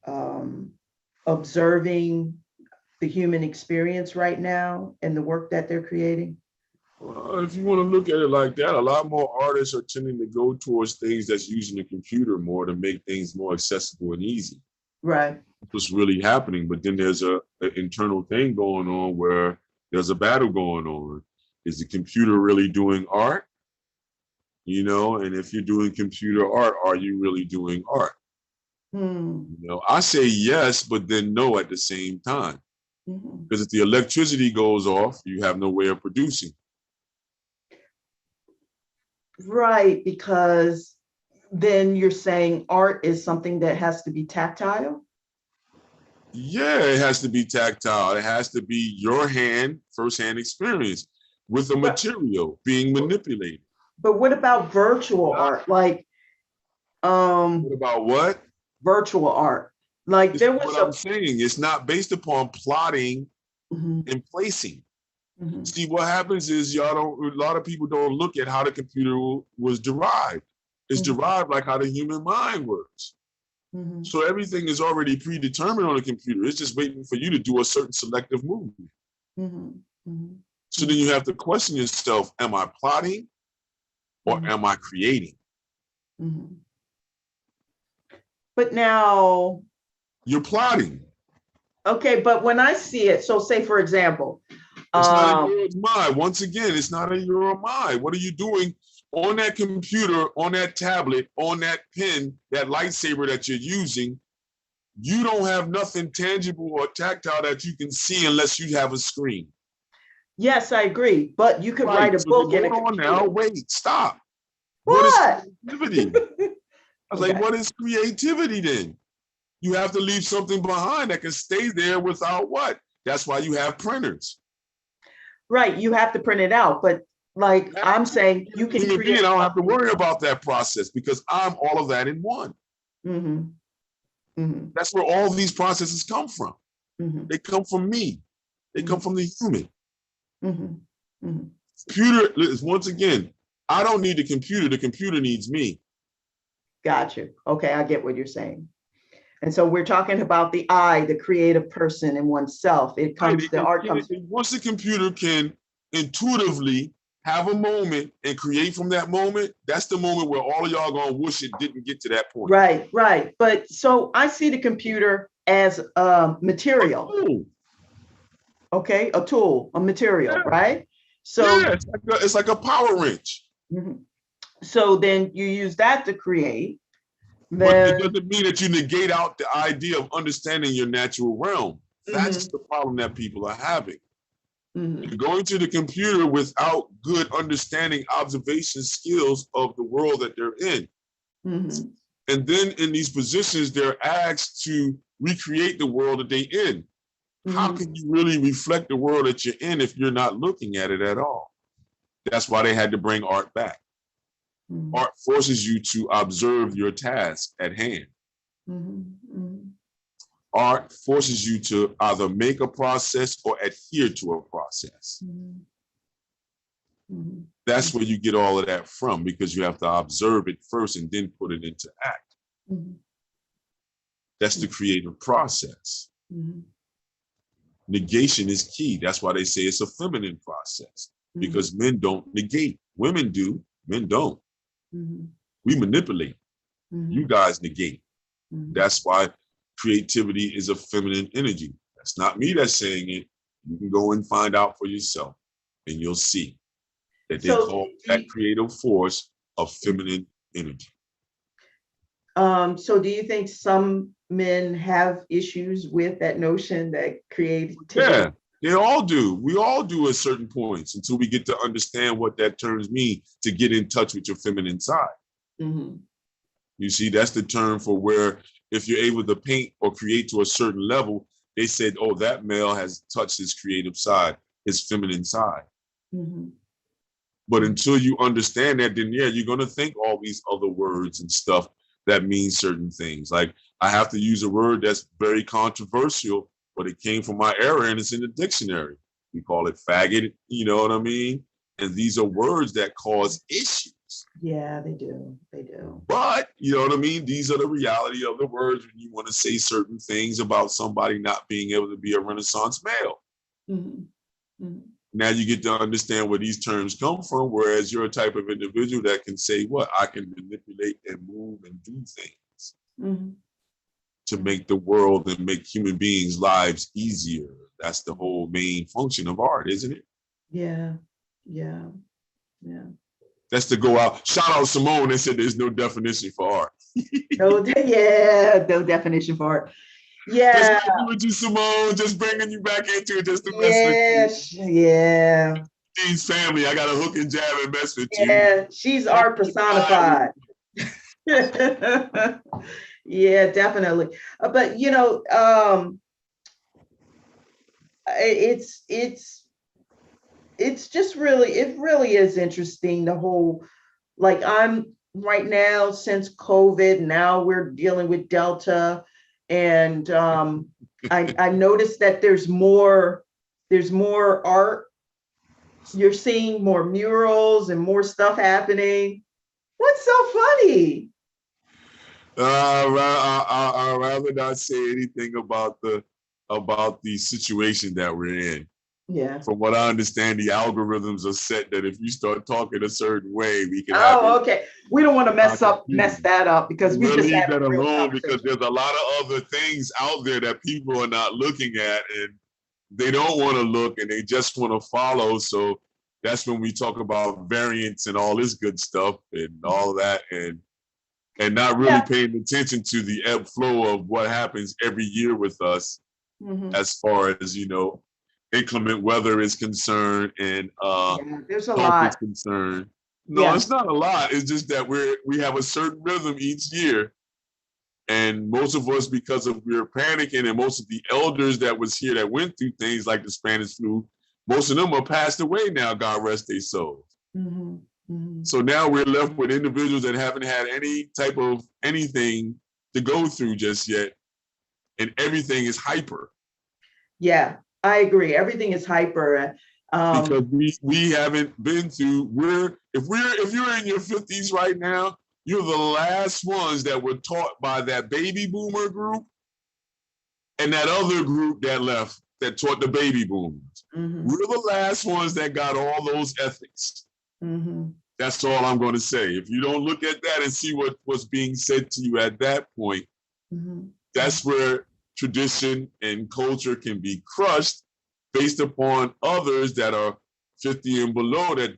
um, observing the human experience right now and the work that they're creating? if you want to look at it like that, a lot more artists are tending to go towards things that's using the computer more to make things more accessible and easy. Right. What's really happening. But then there's an internal thing going on where there's a battle going on. Is the computer really doing art? And if you're doing computer art, are you really doing art? Hmm. I say yes, but then no at the same time. Mhm. Because if the electricity goes off, you have no way of producing. Right, because then you're saying art is something that has to be tactile? Yeah, it has to be tactile. It has to be your hand, firsthand experience with the But material being manipulated. but what about virtual art? Like What um about what? virtual art. Like This there is what was I'm a saying. It's not based upon plotting Mhm. and placing. Mhm. See, what happens is a lot of people don't look at how the computer was derived. It's Mhm. derived like how the human mind works. Mhm. So everything is already predetermined on the computer. It's just waiting for you to do a certain selective movement. Mhm. Mhm. So then Mhm. you have to question yourself, am I plotting or Mhm. am I creating? Mhm. But now, You're plotting. okay, but when I see it, so say for example, It's not a um, your mind. Once again, it's not a your mind. What are you doing on that computer, on that tablet, on that pen, that lightsaber that you're using? You don't have nothing tangible or tactile that you can see unless you have a screen. yes, I agree, but you could Right. write a So then book in a hold on now. computer. Wait, stop. What is What? creativity? I was like, Okay. what is creativity then? You have to leave something behind that can stay there without what? That's why you have printers. Right, you have to print it out, but like I'm saying, you can Human being, I create don't have to something. worry about that process because I'm all of that in one. Mhm. Mhm. That's where all these processes come from. Mhm. They come from me. They come Mhm. from the human. Mhm. Mhm. Computer, once again, I don't need the computer needs me. Got you. Okay, I get what you're saying. And so we're talking about the I, the creative person in oneself. It Right. comes, the art comes. Once the computer can intuitively have a moment and create from that moment, that's the moment where all of y'all gonna wish it didn't get to that point. Right, right. But so I see the computer as a material, Oh, okay, a tool, a material, yeah, right? yeah. So, It's like a power wrench. mhm. So then you use that to create. But it Then, doesn't mean that you negate out the idea of understanding your natural realm. That's mhm, the problem that people are having. They're mhm, going to the computer without good understanding, observation skills of the world that they're in. mhm, And then in these positions, they're asked to recreate the world that they're in. How mhm. can you really reflect the world that you're in if you're not looking at it at all? That's why they had to bring art back. Mhm. Art forces you to observe your task at hand. Mhm. Mhm. Art forces you to either make a process or adhere to a process. Mhm. Mhm. That's where you get all of that from, because you have to observe it first and then put it into act. Mhm. That's the creative process. Mhm. Negation is key. That's why they say it's a feminine process, Mhm. because men don't negate. Women do, men don't. Mhm. We manipulate. You Mhm. guys negate. Mhm. That's why creativity is a feminine energy. That's not me that's saying it. You can go and find out for yourself, and you'll see that they So, call do that you, creative force a feminine energy. so do you think some men have issues with that notion that creativity? Yeah, they all do. We all do at certain points until we get to understand what that terms mean to get in touch with your feminine side. Mhm. You see, that's the term for where if you're able to paint or create to a certain level, they said, oh, that male has touched his creative side, his feminine side. Mhm. But Mhm. until you understand that, then yeah, you're gonna think all these other words and stuff that mean certain things. Like I have to use a word that's very controversial, but it came from my era and it's in the dictionary. We call it faggot, you know what I mean? And these are words that cause issues. Yeah, they do. They do. But you know what I mean? These are the reality of the words when you want to say certain things about somebody not being able to be a Renaissance male. Mhm. Mhm. Now you get to understand where these terms come from, whereas you're a type of individual that can say, what, I can manipulate and move and do things Mhm. to Mhm. make the world and make human beings' lives easier. That's the Mhm. whole main function of art, isn't it? Yeah. Yeah. Yeah. That's to go out. Shout out Simone, they said there's no definition for art. No, yeah, no definition for it. Just Yeah. messing with you, Simone. Just bringing you back into it just to mess with you. Yes. Yeah. Dean's family, I got to hook and jab and mess with you. Yeah. She's art personified. Yeah, definitely. But it's just really, it really is interesting, the whole, like, I'm right now, since COVID, now we're dealing with Delta, and I noticed that there's more art. You're seeing more murals and more stuff happening. What's so funny? I'd rather not say anything about the situation that we're in. Yeah. From what I understand, the algorithms are set that if you start talking a certain way, we can have Oh, okay. We don't want to mess confusion. that up because we We'll just leave having that a real alone because conversation. there's a lot of other things out there that people are not looking at, and they don't want to look and they just want to follow. So that's when we talk about variants and all this good stuff and all of that, and not really Yeah. paying attention to the ebb flow of what happens every year with us Hmm. as far as inclement weather is concerned and Yeah. There's a health is lot. concerned. No, Yeah. it's not a lot. It's just that we have a certain rhythm each year, and most of us, because of we're panicking, and most of the elders that was here that went through things like the Spanish flu, most of them are passed away now. God rest their souls. Hmm. Hmm. So now we're left with individuals that haven't had any type of anything to go through just yet, and everything is hyper Yeah, I agree. Everything is hyper. because we haven't been through. If you're in your 50s right now, you're the last ones that were taught by that baby boomer group and that other group that left that taught the baby boomers. Hmm. We're the last ones that got all those ethics. Hmm. That's all I'm going to say. If you don't look at that and see what was being said to you at that point, Hmm. that's where tradition and culture can be crushed based upon others that are 50 and below that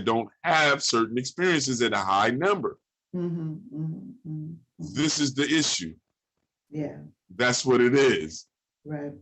don't have certain experiences at a high number. Hmm. Hmm. Hmm. This is the issue. Yeah, That's what it is. right.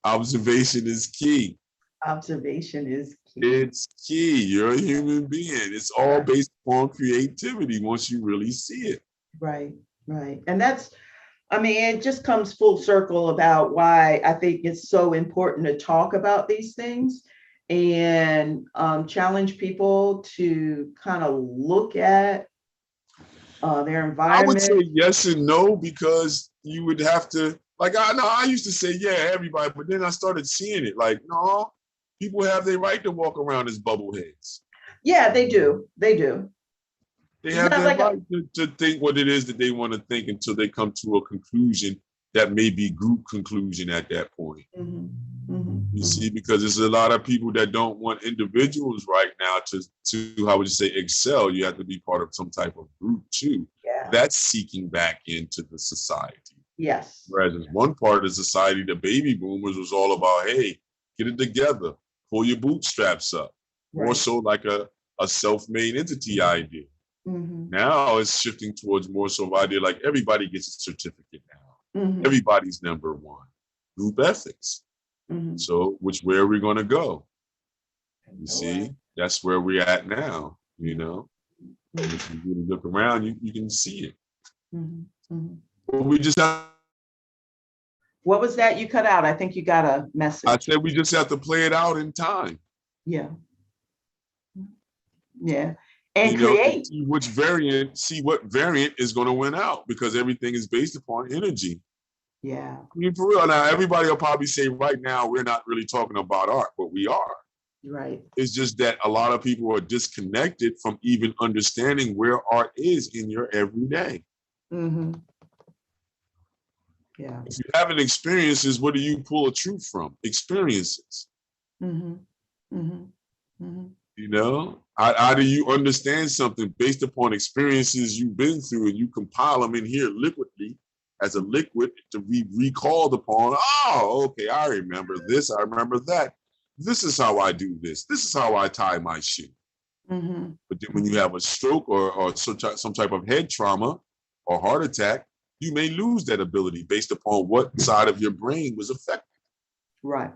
Observation is key. Observation is key. It's key. You're a human being. It's all Right, based upon creativity once you really see it. right, right. And I mean, it just comes full circle about why I think it's so important to talk about these things. and challenge people to kind of look at their I would say environment? yes and no, because you would have to, like, I know I used to say, yeah, everybody, but then I started seeing it like, no, people have their right to walk around as bubbleheads. Yeah, they do. They do. They It's have not their like right to think what it is that they want to think until they come to a conclusion that may be group conclusion at that point. Mhm, mhm, You mhm. see, because there's a lot of people that don't want individuals right now to how would you say, excel. You have to be part of some type of group too. Yeah. That's seeking back into the society. Yes. Whereas in one part of the society, the baby boomers was all about, hey, get it together, pull your bootstraps up. More Right. so like a self-made entity idea. Mhm, Now it's shifting towards more so of idea like everybody gets a certificate now. mhm, Everybody's number one. Group ethics. mhm. So which way are we going to go? You All right. see, that's where we're at now, you Mhm, know. And mhm, if you really look around, you can see it. mhm, mhm. But we just have, What was that you cut out? I think you got a I message. said we just have to play it out in time, Yeah. Yeah. And you know, to create. see what variant is going to win out, because everything is based upon energy. Yeah. I mean, for real. Now, everybody will probably say right now we're not really talking about art, but we are. Right. It's just that a lot of people are disconnected from even understanding where art is in your everyday. Hmm. Yeah. If you haven't experiences, what do you pull a truth from? Experiences. Hmm. Hmm. Hmm. You know, how do you understand something based upon experiences you've been through, and you compile them in here liquidly as a liquid to be recalled upon? Oh, okay, I remember this. I remember that. This is how I do this. This is how I tie my shoe. Hmm. But then when you have a stroke or some type of head trauma or heart attack, you may lose that ability based upon what side of your brain was affected. Right.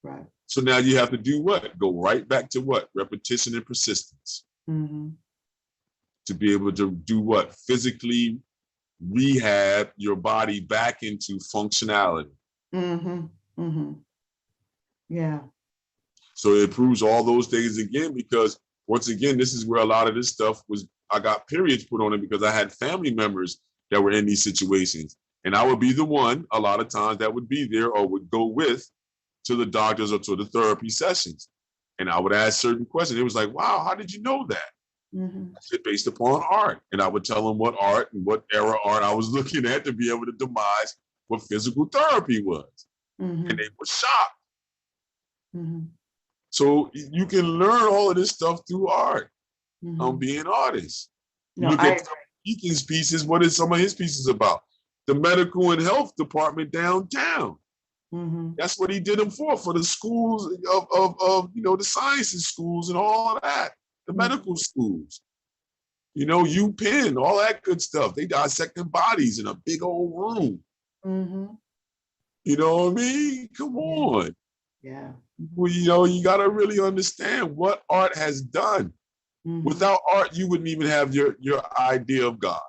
Right. So now you have to do what? Go right back to what? Repetition and persistence Hmm. to be able to do what? Physically rehab your body back into functionality. Hmm. Hmm. Yeah. So it proves all those things again, because once again, this is where a lot of this stuff was, I got periods put on it because I had family members that were in these situations. And I would be the one a lot of times that would be there or would go with to the doctors or to the therapy sessions. And I would ask certain questions. It was like, wow, how did you know that? Hmm. I said, based upon art. And I would tell them what art and what era art I was looking at to be able to demise what physical therapy was. And Hmm. they were shocked. Hmm. So you can learn all of this stuff through art on Hmm. being artists. You No, look I at agree. Deacon's pieces. What is some of his pieces about? The medical and health department downtown. Hmm. That's what he did them for the schools of the sciences schools and all of that, the Hmm. medical schools. UPenn, all that good stuff. They dissecting bodies in a big old room. Hmm. You know what I mean? Come Yeah. on. Yeah. Well, you got to really understand what art has done. Hmm. Without art, you wouldn't even have your idea of God.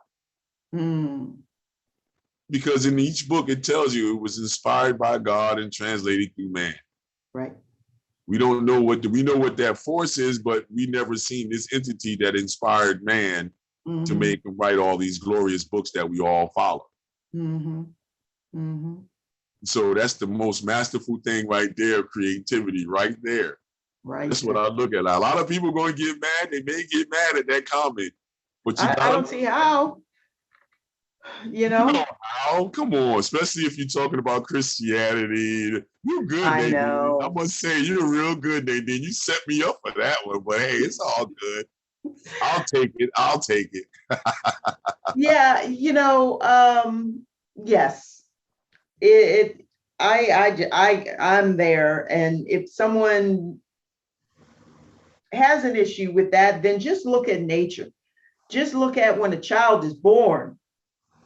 Mm. Because in each book, it tells you it was inspired by God and translated through man. Right. We don't know we know what that force is, but we never seen this entity that inspired man to Hmm. make and write all these glorious books that we all follow. Hmm. Hmm. So that's the most masterful thing right there, creativity right there. Right That's what there. I look at. A lot of people going to get mad. They may get mad at that comment, but you I got to don't look see how, you You know know. how? Come on, especially if you're talking about Christianity. You're good, I Nadine. I know. must say, you're real good, Nadine. You set me up for that one, but hey, it's all good. I'll take it. I'll take it. Yeah, yes. It I'm there. And if someone has an issue with that, then just look at nature. Just look at when a child is born.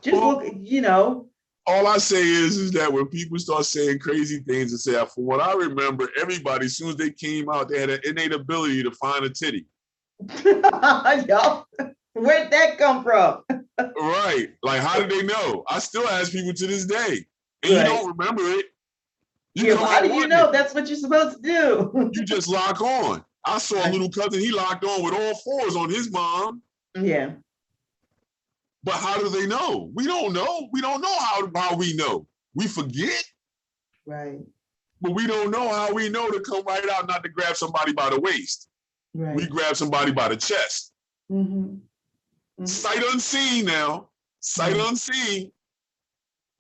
Just Well, look, all I say is that when people start saying crazy things and say, from what I remember, everybody, as soon as they came out, they had an innate ability to find a titty. y'all, where'd that come from? Right. Like, how did they know? I still ask people to this day. And you Right. don't remember it. You Yeah, come well, how out do you one know day, that's what you're supposed to do? you just lock on. I saw a little cousin, he locked on with all fours on his mom. Yeah, But how do they know? We don't know. We don't know how we know. We forget, right, but we don't know how we know to come right out, not to grab somebody by the waist. We right. grab somebody by the chest. Mm-hmm. Mm-hmm. Sight unseen now. Sight Right. unseen.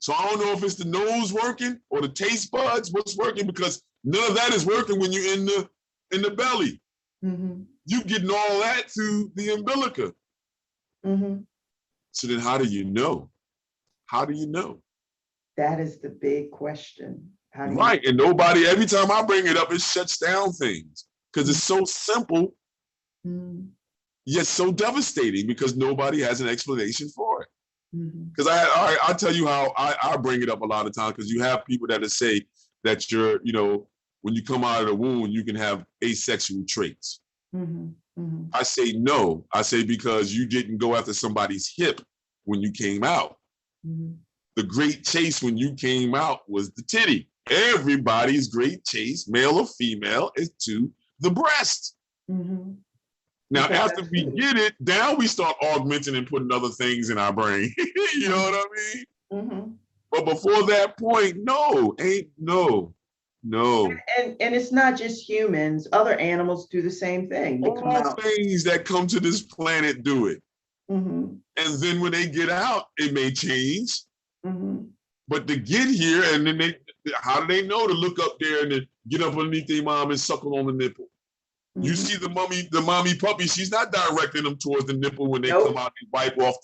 So I don't know if it's the nose working or the taste buds, what's working, because none of that is working when you're in the belly. Mm-hmm. You getting all that through the umbilica. Mm-hmm. So then how do you know? How do you know? That is the big question. How do you? Right. And nobody, every time I bring it up, it shuts down things because it's so simple, Mm-hmm. yet so devastating because nobody has an explanation for it. Mm-hmm. Because I'll tell you how I bring it up a lot of times, because you have people that say that you're, when you come out of the womb, you can have asexual traits. Mm-hmm. Mm-hmm. I say no. I say because you didn't go after somebody's hip when you came out. Mm-hmm. The great chase when you came out was the titty. Everybody's great chase, male or female, is to the breast. Mm-hmm. Now, Because after that's we food. get it, now we start augmenting and putting other things in our brain. You know what I mean? Mm-hmm. But before that point, no, ain't no. And it's not just humans. Other animals do the same thing. They come All out. things that come to this planet do it. Mm-hmm. And then when they get out, it may change. Mm-hmm. But to get here, and then how do they know to look up there and then get up underneath their mom and suckle on the nipple? You Mm-hmm. see the mommy puppy, she's not directing them towards the nipple when they come Nope. out and wipe off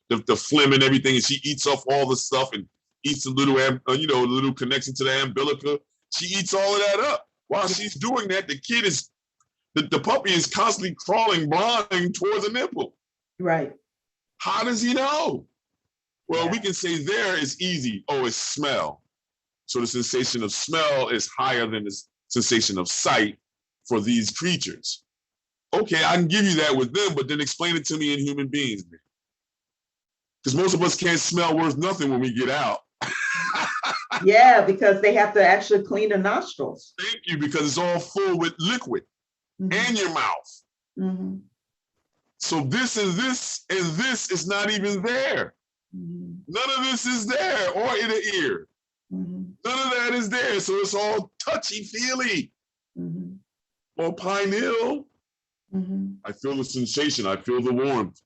the phlegm and everything, and she eats off all the stuff and eats a little, a little connection to the umbilica. She eats all of that up. While she's doing that, the puppy is constantly crawling blind towards the nipple. Right. How does he know? Well, Yeah. we can say there is easy. Oh, it's smell. So the sensation of smell is higher than the sensation of sight for these creatures. Okay, I can give you that with them, but then explain it to me in human beings. Because most of us can't smell worth nothing when we get out. Yeah, because they have to actually clean the nostrils. Thank you, because it's all full with liquid Mm-hmm. and your mouth. Mm-hmm. So this and this and this is not even there. Mm-hmm. None of this is there or in the ear. Mm-hmm. None of that is there. So it's all touchy-feely Mm-hmm. or pineal. Mm-hmm. I feel the sensation. I feel the warmth.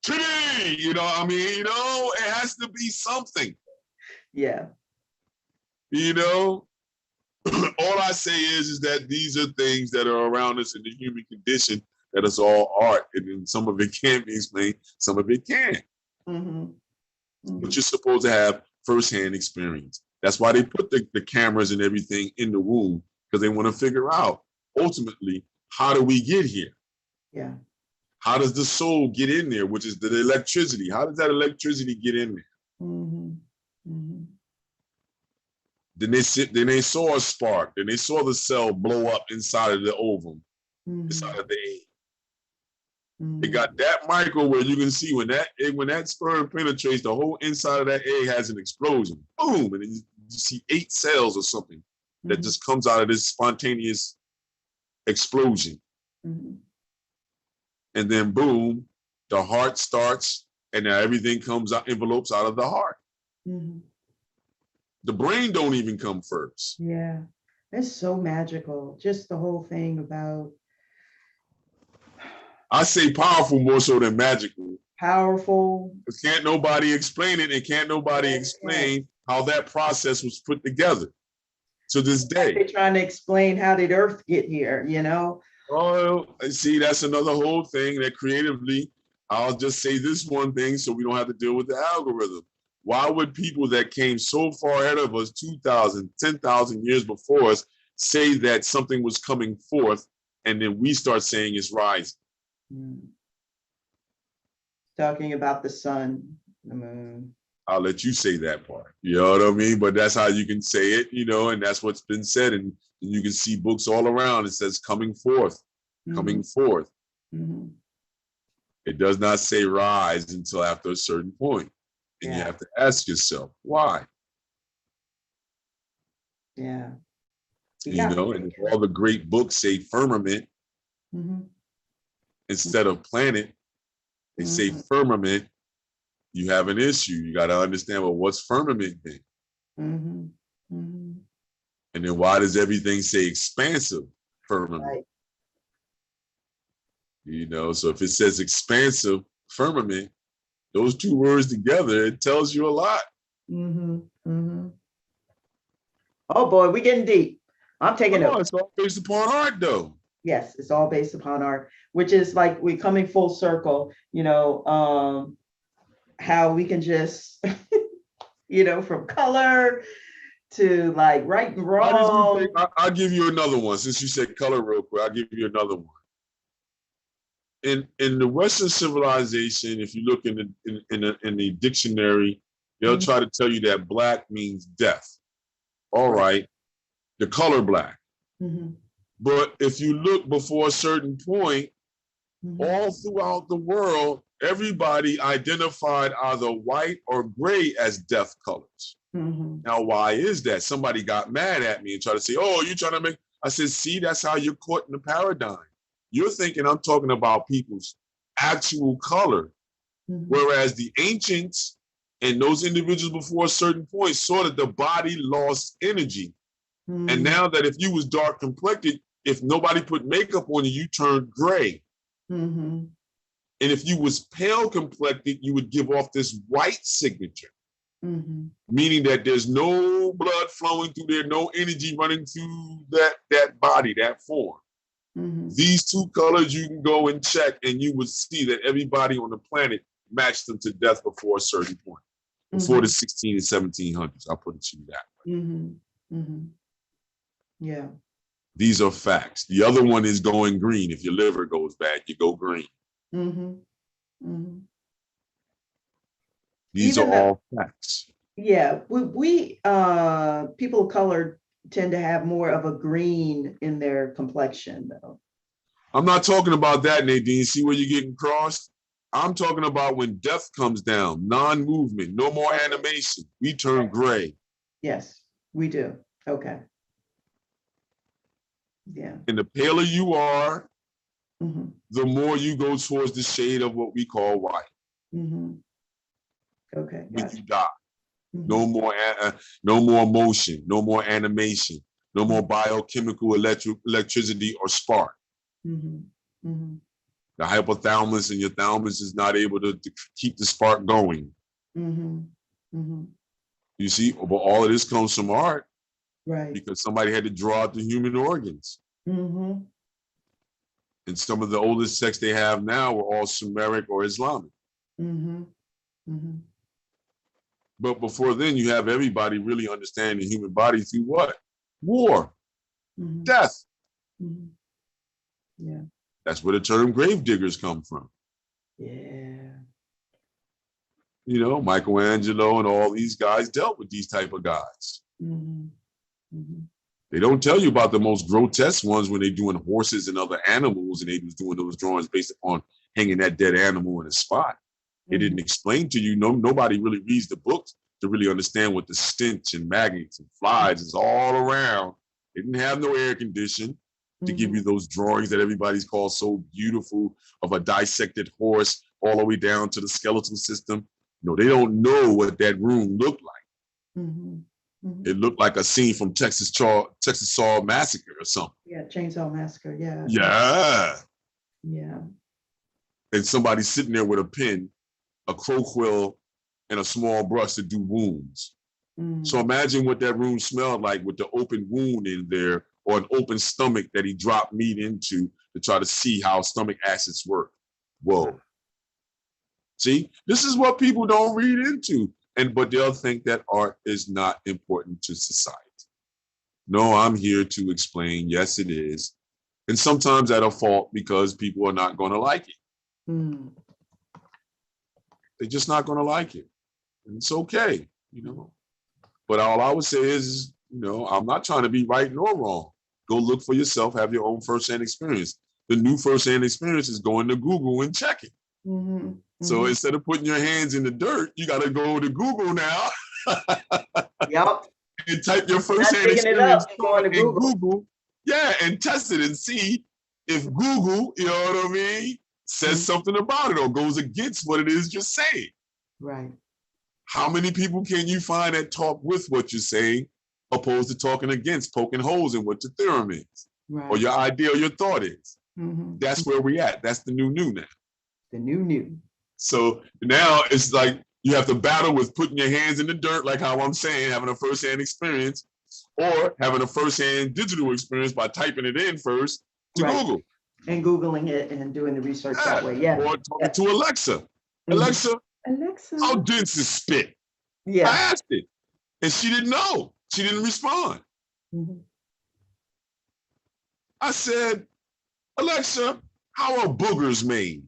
Today, it has to be something, Yeah. All I say is that these are things that are around us in the human condition, that is all art. And then some of it can be explained, some of it can't. Mm-hmm. Mm-hmm. But you're supposed to have firsthand experience. That's why they put the cameras and everything in the womb, because they want to figure out, ultimately, how do we get here? Yeah. How does the soul get in there, which is the electricity? How does that electricity get in there? Mm-hmm. Mm-hmm. Then they saw a spark. Then they saw the cell blow up inside of the ovum, Mm-hmm. inside of the egg. Mm-hmm. They got that micro where you can see when that sperm penetrates, the whole inside of that egg has an explosion. Boom, and then you see 8 cells or something that just comes out of this spontaneous explosion. Mm-hmm. And then boom, the heart starts, and now everything comes out, envelopes out of the heart. Mm-hmm. The brain don't even come first. Yeah. It's so magical. Just the whole thing about I say powerful more so than magical. powerful. Because can't nobody explain it, and can't nobody explain how that process was put together to this day. They're trying to explain how did Earth get here, you know? Oh, see, that's another whole thing that creatively, I'll just say this one thing so we don't have to deal with the algorithm. Why would people that came so far ahead of us, 2,000, 10,000 years before us, say that something was coming forth, and then we start saying it's rising? Talking about the sun, the moon. I'll let you say that part. You know what I mean? But that's how you can say it, and that's what's been said. And you can see books all around. It says coming forth, coming forth. Mm-hmm. It does not say rise until after a certain point. And you have to ask yourself, why? Yeah. You Yeah. know, and if all the great books say firmament Mhm. instead of planet, they say Mhm. firmament, you have an issue. You got to understand, well, what's firmament then? Mhm. Mhm. And then why does everything say expansive firmament? Right. You know, so if it says expansive firmament, those two words together, it tells you a lot. Mhm. Mhm. Oh boy, we getting deep. I'm Oh taking no, notes. it's all based upon art though. Yes, it's all based upon art, which is like we're coming full circle, how we can just, from color to like right and Why did you think wrong. I'll give you another one? Since you said color real quick, I'll give you another one. In the Western civilization, if you look in the dictionary, they'll Mhm. try to tell you that black means death. All Right. right, the color black. Mhm. But if you look before a certain point, Mhm. all throughout the world, everybody identified either white or gray as death colors. Mhm. Now, why is that? Somebody got mad at me and tried to say, oh, you're trying to make, I said, see, that's how you're caught in the paradigm. You're thinking I'm talking about people's actual color, Mhm. whereas the ancients and those individuals before a certain point saw that the body lost energy. And Mhm. now that if you was dark complected, if nobody put makeup on you, you turned gray. Mhm. And if you was pale complected, you would give off this white signature, Mhm. meaning that there's no blood flowing through there, no energy running through that body, that form. Mhm. These two colors you can go and check, and you would see that everybody on the planet matched them to death before a certain point, before the Mhm. 16 and 1700s. I'll put it to you that way. Mhm. Mhm. Yeah. These are facts. The other one is going green. If your liver goes bad, you go green. Mhm. Mhm. These are Even though, all facts. yeah, people of color tend to have more of a green in their complexion, though. I'm not talking about that, Nadine. See where you're getting crossed? I'm talking about when death comes down, non-movement, no more Okay. animation. We turn Right. gray. Yes, we do. Okay. Yeah. And the paler you are, Mhm. the more you go towards the shade of what we call white Mhm. Okay, when you gotcha. die. No Mhm. more, no more motion, no more animation, no more Mhm. biochemical electricity or spark. Mhm. Mhm. The hypothalamus and your thalamus is not able to keep the spark going. Mhm. Mhm. You see, but all of this comes from art Right. because somebody had to draw out the human organs. Mhm. And some of the oldest texts they have now were all Sumeric or Islamic. Mhm. Mhm. But before then, you have everybody really understanding the human body through what? War, Mhm. death. Mhm. Yeah. That's where the term grave diggers come from. Yeah. You know, Michelangelo and all these guys dealt with these type of guys. Mhm. Mhm. They don't tell you about the most grotesque ones when they're doing horses and other animals, and they was doing those drawings based upon hanging that dead animal in a spot. They didn't Mhm. explain to you. No, nobody really reads the books to really understand what the stench and maggots and flies is all around. They didn't have no air condition to give you Mhm. those drawings that everybody's called so beautiful of a dissected horse all the way down to the skeletal system. No, they don't know what that room looked like. Mhm. It Mhm. looked like a scene from Texas Saw Massacre or something. Yeah, Chainsaw Massacre. Yeah. Yeah. Yeah. Yeah. And somebody sitting there with a pen, a crow quill, and a small brush to do wounds. So Mm. imagine what that room smelled like with the open wound in there or an open stomach that he dropped meat into to try to see how stomach acids work. Wow. Whoa. See, this is what people don't read into. But they'll think that art is not important to society. No, I'm here to explain, yes, it is. And sometimes at a fault because people are not going to like it. Mm. They're just not going to like it. And it's okay, you know. But all I would say is, I'm not trying to be right nor wrong. Go look for yourself, have your own firsthand experience. The new firsthand experience is going to Google and check it. Mhm. So Mhm. instead of putting your hands in the dirt, you got to go to Google now Yep. and type your Not firsthand digging it up experience and going to in Google. Google. Yeah, and test it and see if Google, you know what I mean, says something about it or goes against what it is you're saying. Right. How many people can you find that talk with what you're saying, opposed to talking against, poking holes in what your theorem is, or your idea or your thought is? That's where we at. That's the new now. The new. So now it's like you have to battle with putting your hands in the dirt, like how I'm saying, having a first-hand experience, or having a first-hand digital experience by typing it in first to Google. And Googling it and doing the research that way. Yeah. Or talking to Alexa. Alexa, how dense is spit? Yeah. I asked it. And she didn't know. She didn't respond. I said, Alexa, how are boogers made?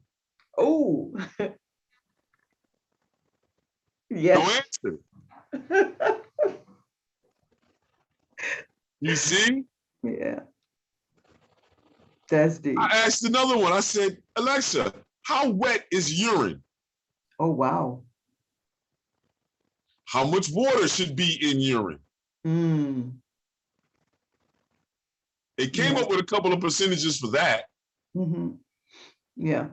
Oh. Yes. No answer. You see? Yeah. That's deep. I asked another one. I said, Alexa, how wet is urine? Oh, wow. How much water should be in urine? It came up with a couple of percentages for that. Yeah.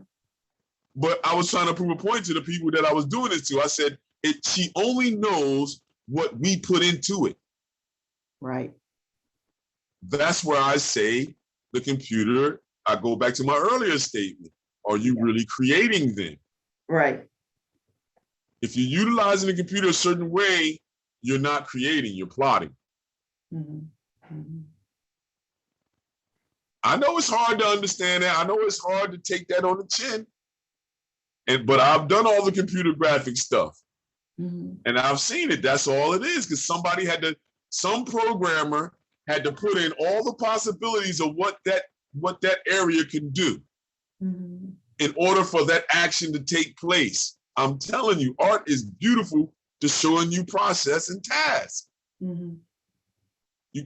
But I was trying to prove a point to the people that I was doing it to. I said, she only knows what we put into it. Right. That's where I say the computer, I go back to my earlier statement. Are you really creating them? Right. If you're utilizing the computer a certain way, you're not creating, you're plotting. I know it's hard to understand that. I know it's hard to take that on the chin. But I've done all the computer graphic stuff. And I've seen it. That's all it is. Because some programmer had to put in all the possibilities of what that area can do in order for that action to take place. I'm telling you, art is beautiful to showing you process and task. You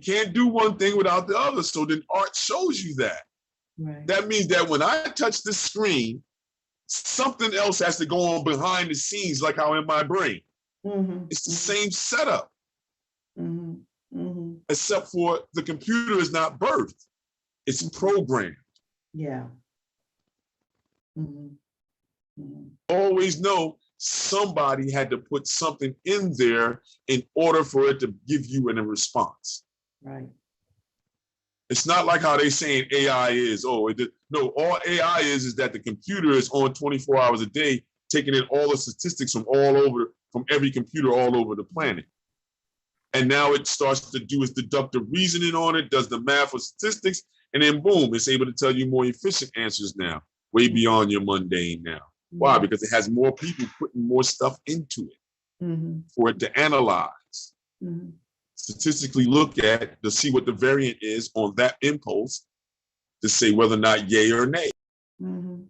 can't do one thing without the other. So then art shows you that. Right. That means that when I touch the screen, something else has to go on behind the scenes, like how in my brain. It's the same setup. Except for the computer is not birthed. It's programmed. Yeah. Always know somebody had to put something in there in order for it to give you a response. Right. It's not like how they saying AI is, no, all AI is that the computer is on 24 hours a day, taking in all the statistics from every computer all over the planet. And now it starts to do its deductive reasoning on it, does the math or statistics, and then boom, it's able to tell you more efficient answers now, way beyond your mundane now. Why? Because it has more people putting more stuff into it for it to analyze. Statistically look at to see what the variant is on that impulse to say whether or not yay or nay. You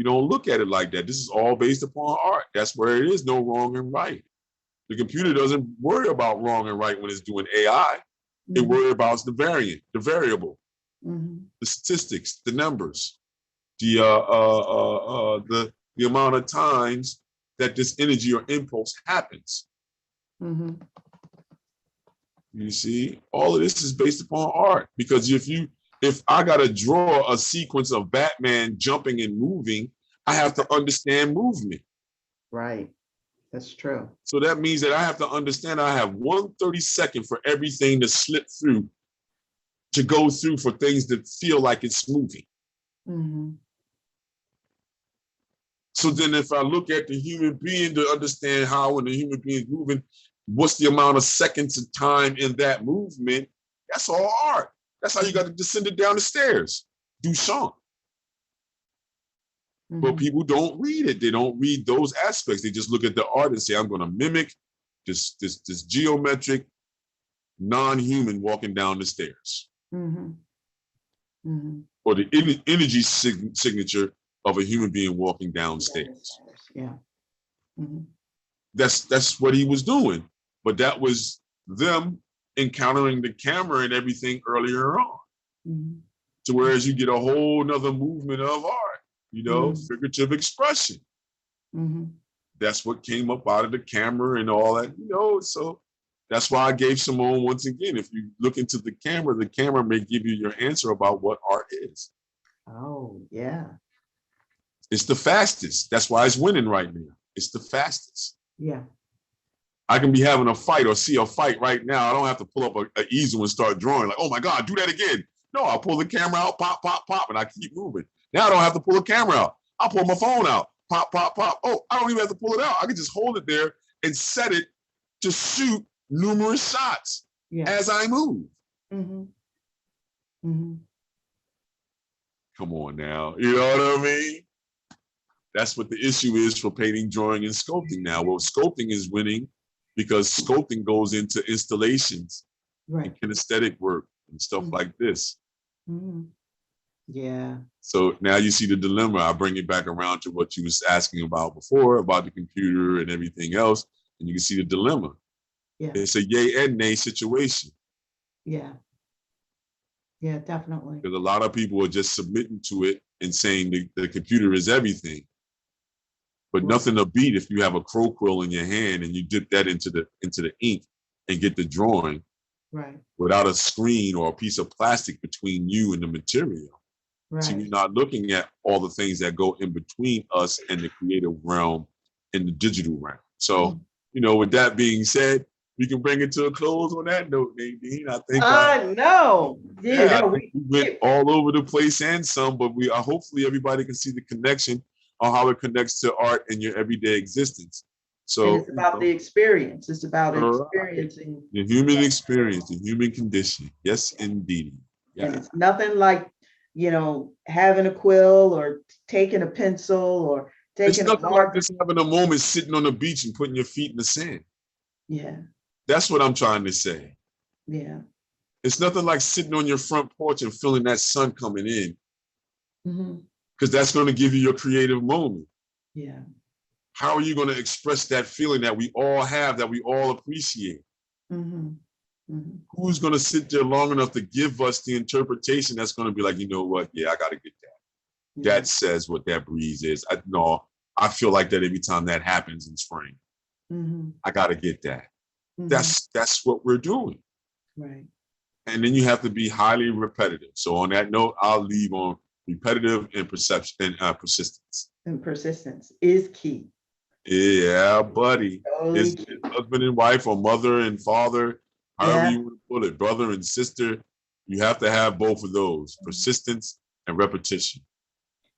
don't look at it like that. This is all based upon art. That's where it is no wrong and right. The computer doesn't worry about wrong and right when it's doing AI. It worries about the variant, the variable, the statistics, the numbers, the amount of times that this energy or impulse happens. You see, all of this is based upon art, because if I got to draw a sequence of Batman jumping and moving, I have to understand movement. Right. That's true. So that means that I have to understand I have 1/32 for everything to slip through, to go through for things that feel like it's moving. So then if I look at the human being to understand how when the human being is moving, what's the amount of seconds of time in that movement? That's all art. That's how you got to descend it down the stairs. Duchamp. But people don't read it. They don't read those aspects. They just look at the art and say, I'm going to mimic this geometric non-human walking down the stairs. Or the energy signature of a human being walking downstairs. Yeah. That's what he was doing. But that was them encountering the camera and everything earlier on. To whereas you get a whole nother movement of art, figurative expression. That's what came up out of the camera and all that, so That's why I gave Simone, once again, if you look into the camera may give you your answer about what art is. Oh, yeah. It's the fastest. That's why it's winning right now. It's the fastest. Yeah. I can be having a fight or see a fight right now. I don't have to pull up an easel and start drawing like, oh my God, do that again. No, I'll pull the camera out, pop, pop, pop, and I keep moving. Now I don't have to pull the camera out. I'll pull my phone out, pop, pop, pop. Oh, I don't even have to pull it out. I can just hold it there and set it to shoot numerous shots as I move. Mm-hmm. Mm-hmm. Come on now. You know what I mean? That's what the issue is for painting, drawing, and sculpting now. Well, sculpting is winning because sculpting goes into installations and kinesthetic work and stuff like this. Mm-hmm. Yeah. So now you see the dilemma. I bring it back around to what you was asking about before, about the computer and everything else. And you can see the dilemma. Yeah. It's a yay and nay situation. Yeah. Yeah, definitely. Because a lot of people are just submitting to it and saying the computer is everything. But nothing to beat if you have a crow quill in your hand and you dip that into the ink and get the drawing without a screen or a piece of plastic between you and the material. So you're not looking at all the things that go in between us and the creative realm and the digital realm. So, with that being said, we can bring it to a close on that note, Nadine. I think no. I think we went all over the place and some, but hopefully everybody can see the connection on how it connects to art in your everyday existence. So and it's about the experience. It's about experiencing the human experience, the human condition. Yes, indeed. Yeah. And it's nothing like, having a quill or taking a pencil or taking a marker. Like just having a moment sitting on the beach and putting your feet in the sand. Yeah. That's what I'm trying to say. Yeah. It's nothing like sitting on your front porch and feeling that sun coming in. Because that's going to give you your creative moment. Yeah. How are you going to express that feeling that we all have, that we all appreciate? Who's going to sit there long enough to give us the interpretation that's going to be like, you know what? Yeah, I got to get that. That says what that breeze is. I feel like that every time that happens in spring. I got to get that. That's what we're doing. Right. And then you have to be highly repetitive. So on that note, I'll leave on repetitive and perception and persistence. And persistence is key. Yeah, buddy. It's husband and wife or mother and father, however you want to put it, brother and sister. You have to have both of those, persistence and repetition.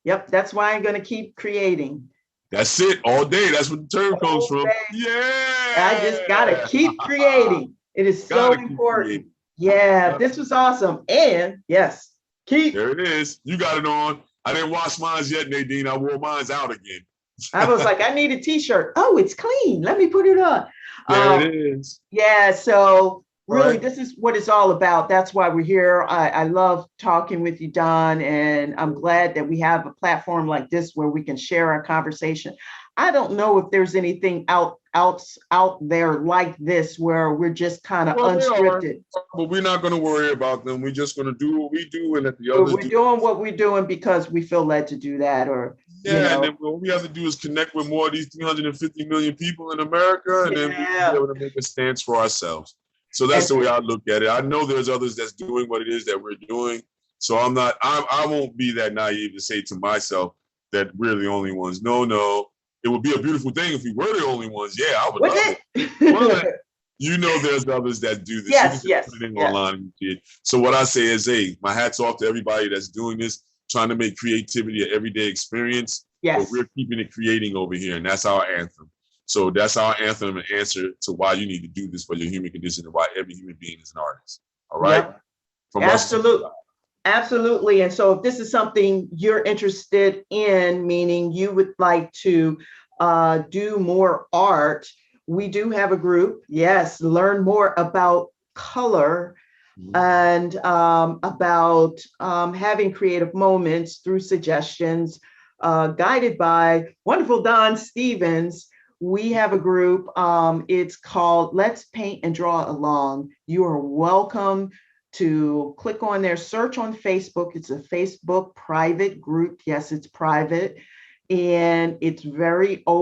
Yep, that's why I'm going to keep creating. That's it, all day. That's what the term comes from. Yeah. I just got to keep creating. It is so important. Yeah, this was awesome. And yes, keep. There it is. You got it on. I didn't wash mine yet, Nadine. I wore mine out again. I was like, I need a t-shirt. Oh, it's clean. Let me put it on. There it is. Yeah, so really, this is what it's all about. That's why we're here. I love talking with you, Don, and I'm glad that we have a platform like this where we can share our conversation. I don't know if there's anything out there like this where we're just kind of unscripted. But we're not going to worry about them. We're just going to do what we do and let the others do. We're doing what we're doing because we feel led to do that, or and then what we have to do is connect with more of these 350 million people in America, and then we can be able to make a stance for ourselves. So that's the way I look at it. I know there's others that's doing what it is that we're doing. So I won't be that naive to say to myself that we're the only ones. No. It would be a beautiful thing if we were the only ones. Yeah, I would love it. But there's others that do this. Yes. Put it in online. So what I say is, hey, my hat's off to everybody that's doing this, trying to make creativity an everyday experience. Yes. But we're keeping it creating over here, and that's our anthem. So that's our anthem and answer to why you need to do this for your human condition and why every human being is an artist. All right? Yep. Absolutely. Absolutely. And so if this is something you're interested in, meaning you would like to do more art, we do have a group. Yes, learn more about color and about having creative moments through suggestions, guided by wonderful Don Stevens. We have a group. It's called Let's Paint and Draw Along. You are welcome to click on their search on Facebook. It's a Facebook private group. Yes, it's private. And it's very open.